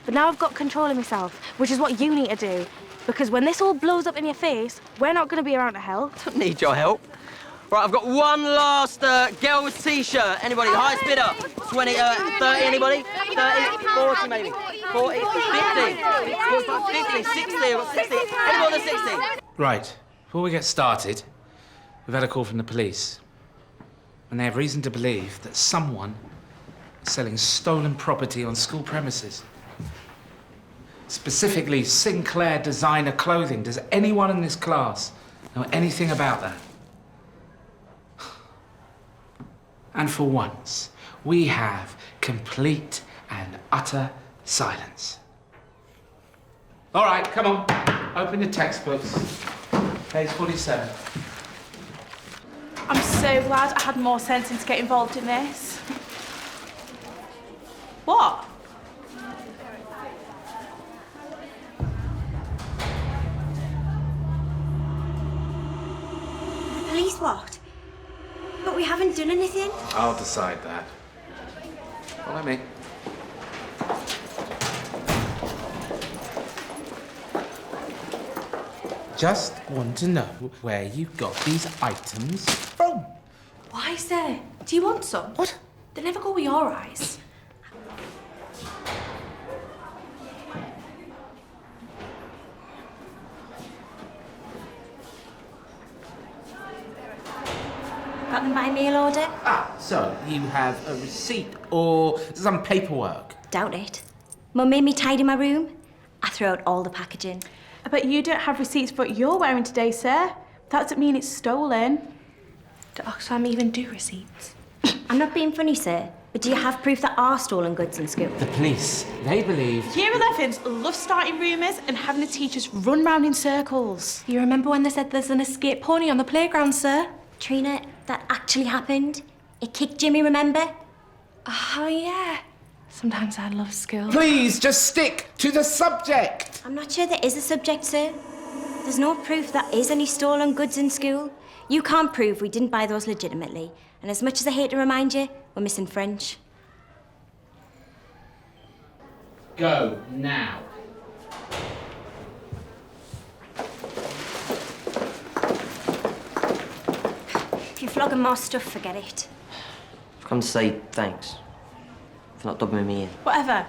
But now I've got control of myself, which is what you need to do. Because when this all blows up in your face, we're not going to be around to help. Don't need your help. Right, I've got one last girls' t-shirt. Anybody? The highest bidder? 20, 30, anybody? 30, 40 maybe. 40, 50, 45, 50, 60, I've got 60. Any more than 60? Right, before we get started, we've had a call from the police. And they have reason to believe that someone is selling stolen property on school premises. Specifically, Sinclair designer clothing. Does anyone in this class know anything about that? And for once, we have complete and utter silence. All right, come on. Open your textbooks. Page 47. I'm so glad I had more sense to get involved in this. What? Police what? But we haven't done anything. I'll decide that. Follow me. Just want to know where you got these items from. Why, sir? Do you want some? What? They never go with your eyes. Got them by mail order? Ah, so you have a receipt or some paperwork? Doubt it. Mum made me tidy my room. I threw out all the packaging. But you don't have receipts for what you're wearing today, sir. That doesn't mean it's stolen. Do Oxfam even do receipts? I'm not being funny, sir. But do you have proof that are stolen goods in school? The police, they believe... Year 11s love starting rumours and having the teachers run round in circles. You remember when they said there's an escape pony on the playground, sir? Trina, that actually happened. It kicked Jimmy, remember? Oh, yeah. Sometimes I love school. Please, just stick to the subject. I'm not sure there is a subject, sir. There's no proof there is any stolen goods in school. You can't prove we didn't buy those legitimately. And as much as I hate to remind you, we're missing French. Go now. If you're flogging more stuff, forget it. I've come to say thanks for not dobbing me in. Whatever.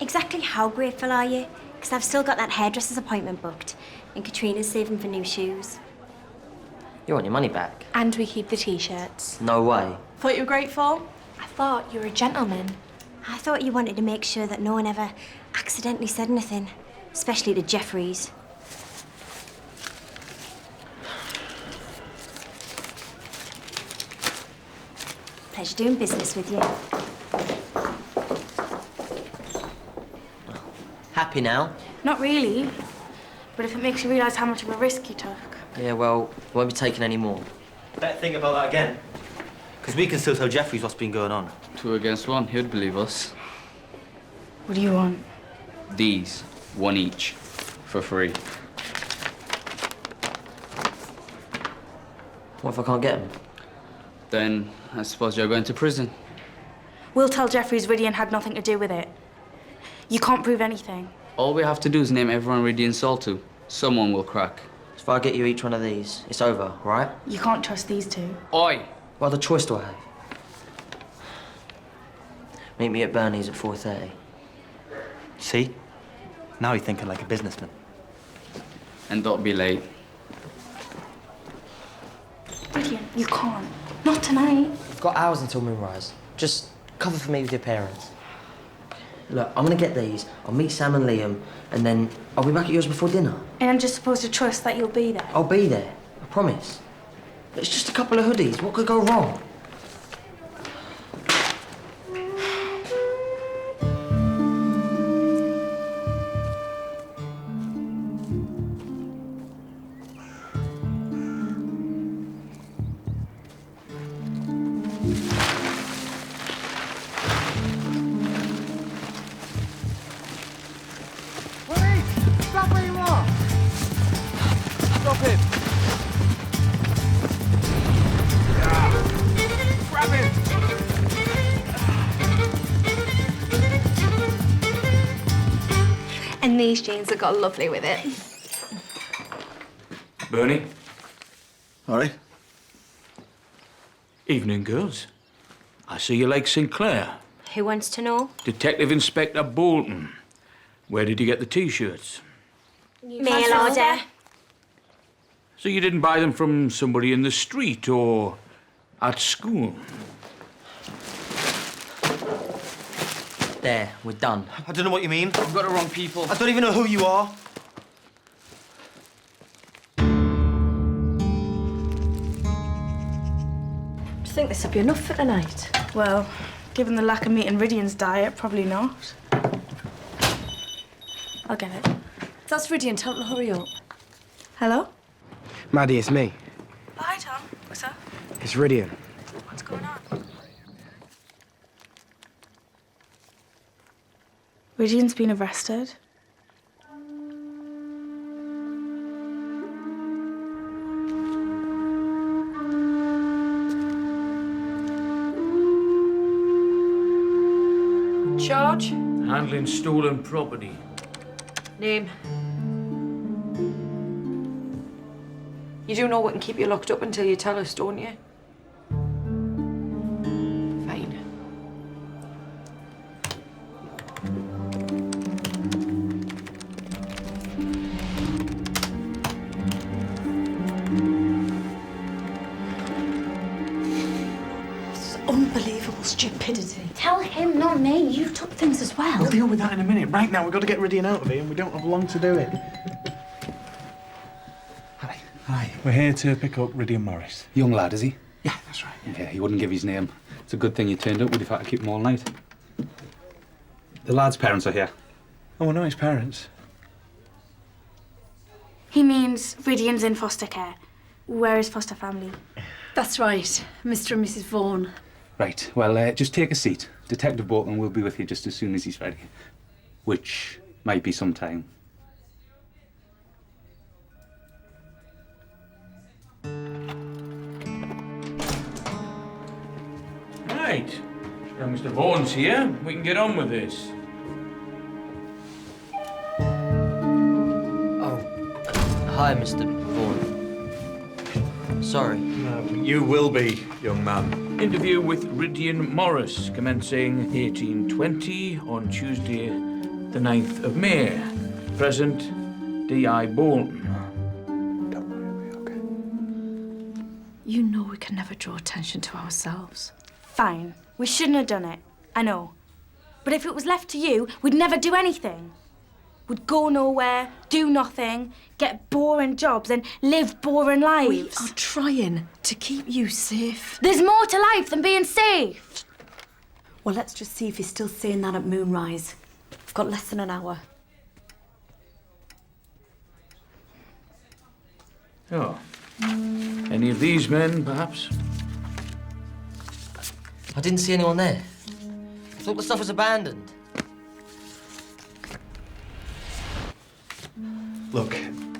Exactly how grateful are you? Because I've still got that hairdresser's appointment booked, and Katrina's saving for new shoes. You want your money back? And we keep the T-shirts. No way. Thought you were grateful? I thought you were a gentleman. I thought you wanted to make sure that no one ever accidentally said anything, especially to Jeffries. Pleasure doing business with you. Happy now? Not really. But if it makes you realise how much of a risk you took. Yeah, well, we won't be taking any more. Better think about that again. Because we can still tell Jeffries what's been going on. 2 against 1, he'd believe us. What do you want? These, 1 each, for free. What if I can't get them? Then I suppose you're going to prison. We'll tell Jeffries Rhydian had nothing to do with it. You can't prove anything. All we have to do is name everyone Rhydian sold to. Someone will crack. If I get you each one of these, it's over, right? You can't trust these two. Oi! What other choice do I have? Meet me at Bernie's at 4:30. See? Now you're thinking like a businessman. And don't be late. Rhydian, you can't. Not tonight. You've got hours until moonrise. Just cover for me with your parents. Look, I'm gonna get these. I'll meet Sam and Liam, and then I'll be back at yours before dinner. And I'm just supposed to trust that you'll be there. I'll be there. I promise. It's just a couple of hoodies. What could go wrong? Stop where you are! Stop him! Grab him! And these jeans have got lovely with it. Bernie? All right. Evening, girls. I see you like Sinclair. Who wants to know? Detective Inspector Bolton. Where did you get the T-shirts? Mail order. So you didn't buy them from somebody in the street or at school? There, we're done. I don't know what you mean. You've got the wrong people. I don't even know who you are. Do you think this would be enough for tonight? Well, given the lack of meat in Rhydian's diet, probably not. I'll get it. That's Rhydian. Tell him to hurry up. Hello? Maddy, it's me. Oh, hi, Tom. What's up? It's Rhydian. What's going on? Rhydian's been arrested. Charge? Handling stolen property. Name? You do know we can keep you locked up until you tell us, don't you? Fine. This is unbelievable stupidity. Tell him, not me. You took things as well. We'll deal with that in a minute. Right now, we've got to get Rhydian out of here, and we don't have long to do it. Hi, we're here to pick up Rhydian Morris. Young lad, is he? Yeah, that's right. Yeah, he wouldn't give his name. It's a good thing you turned up. Would have had to keep them all night. The lad's parents are here. Oh, I know his parents. He means Rhydian's in foster care. Where is foster family? That's right, Mr. and Mrs. Vaughan. Right, well, just take a seat. Detective Bolton will be with you just as soon as he's ready. Which might be some time. Right. Now Mr. Vaughan's here. We can get on with this. Hi, Mr. Vaughan. Sorry. You will be, young man. Interview with Rhydian Morris, commencing 1820 on Tuesday, the 9th of May. Present, D.I. Bolton. You know we can never draw attention to ourselves. Fine. We shouldn't have done it. I know. But if it was left to you, we'd never do anything. We'd go nowhere, do nothing, get boring jobs and live boring lives. We are trying to keep you safe. There's more to life than being safe. Well, let's just see if he's still saying that at moonrise. We've got less than an hour. Oh. Any of these men, perhaps? I didn't see anyone there. I thought the stuff was abandoned. Look,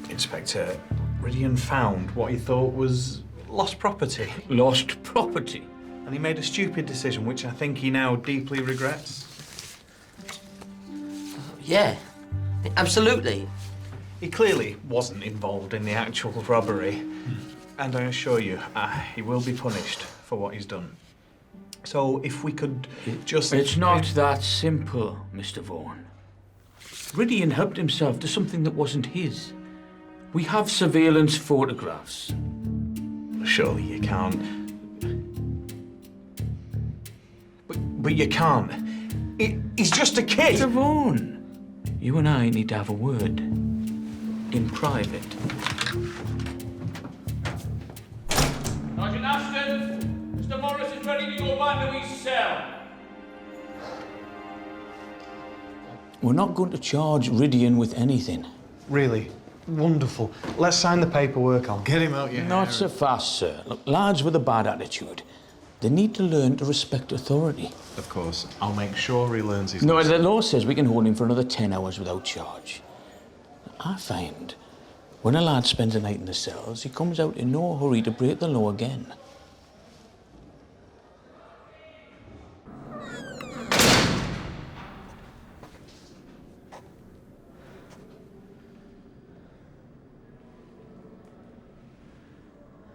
Inspector, Rhydian found what he thought was lost property. Lost property? And he made a stupid decision, which I think he now deeply regrets. Yeah, absolutely. He clearly wasn't involved in the actual robbery. And I assure you, he will be punished for what he's done. So if we could just... It's not that simple, Mr. Vaughan. Rhydian helped himself to something that wasn't his. We have surveillance photographs. Surely you can't. But you can't. He's just a kid. Mr. Vaughan, you and I need to have a word. In private. Sergeant Ashton, Mr. Morris is ready to go back to his cell. We're not going to charge Rhydian with anything. Really? Wonderful. Let's sign the paperwork. I'll get him out your hair. Not so fast, sir. Look, lads with a bad attitude, they need to learn to respect authority. Of course. I'll make sure he learns his No, lesson. the law says we can hold him for another 10 hours without charge. I find when a lad spends a night in the cells, he comes out in no hurry to break the law again.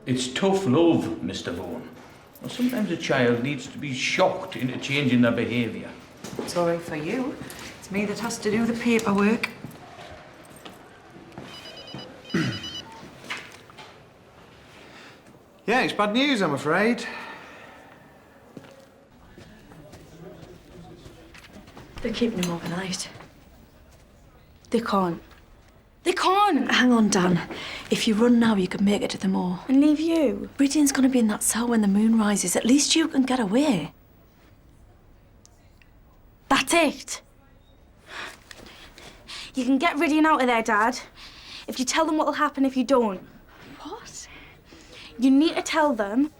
It's tough love, Mr. Vaughan. Well, sometimes a child needs to be shocked into changing their behaviour. Sorry for you. It's me that has to do the paperwork. Yeah, it's bad news, I'm afraid. They're keeping him overnight. They can't. They can't! Hang on, Dan. If you run now, you can make it to the moor. And leave you? Rhydian's going to be in that cell when the moon rises. At least you can get away. That's it. You can get Rhydian out of there, Dad. If you tell them what'll happen if you don't. What? You need to tell them.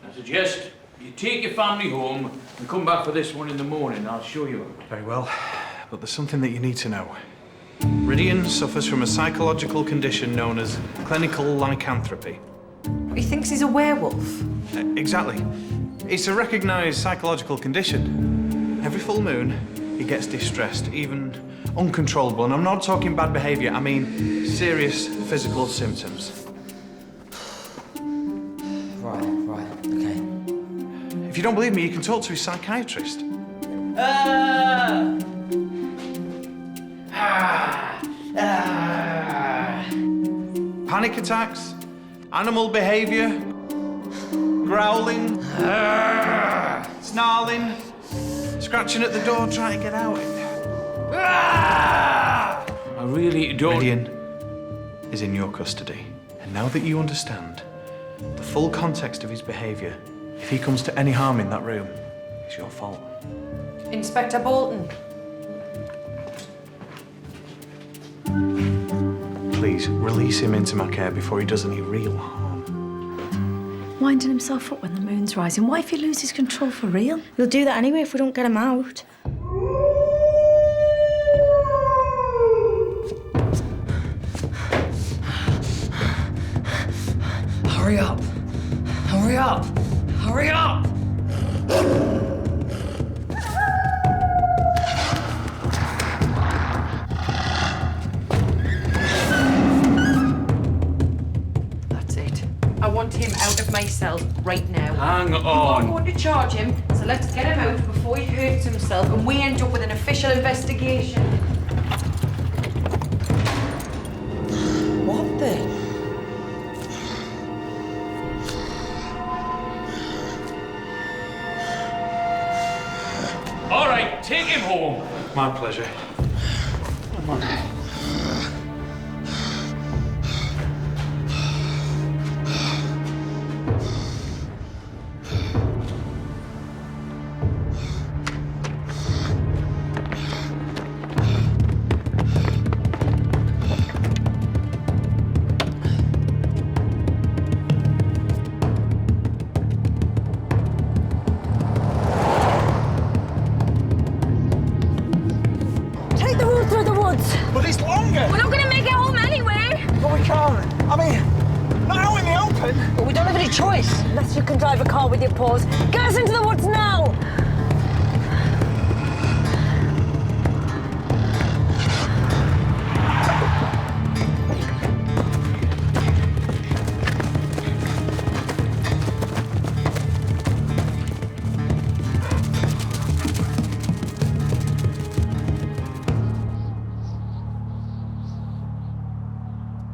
I suggest you take your family home and come back for this one in the morning. I'll show you. Very well, but there's something that you need to know. Rhydian suffers from a psychological condition known as clinical lycanthropy. He thinks he's a werewolf. Exactly. It's a recognised psychological condition. Every full moon, he gets distressed, even uncontrollable. And I'm not talking bad behaviour, I mean serious physical symptoms. Right, okay. If you don't believe me, you can talk to his psychiatrist. Panic attacks, animal behaviour, growling, snarling, scratching at the door trying to get out. I really don't... Rhydian is in your custody. And now that you understand the full context of his behaviour, if he comes to any harm in that room, it's your fault. Inspector Bolton. Please, release him into my care before he does any real harm. Winding himself up when the moon's rising. What if he loses control for real? He'll do that anyway if we don't get him out. Hurry up. Hurry up. Hurry up. That's it. I want him out of my cell right now. Hang I'm on. going to charge him, so let's get him out before he hurts himself and we end up with an official investigation. What the? All right, take him home. My pleasure. Come on. Take the route through the woods. But it's longer. We're not going to make it home anyway. But we can't. I mean, not out in the open. Well, we don't have any choice. Unless you can drive a car with your paws. Get us into the woods now.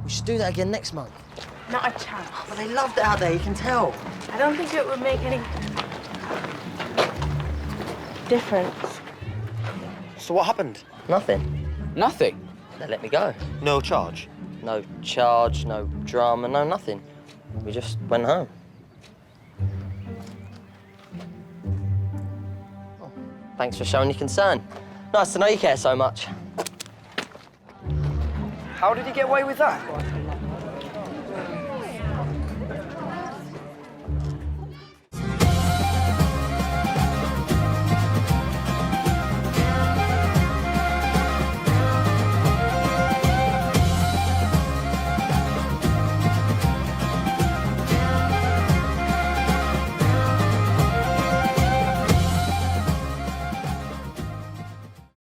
We should do that again next month. Not a chance. But they loved it out there, you can tell. I don't think it would make any difference. So what happened? Nothing. Nothing? They let me go. No charge? No charge, no drama, no nothing. We just went home. Oh, thanks for showing your concern. Nice to know you care so much. How did he get away with that?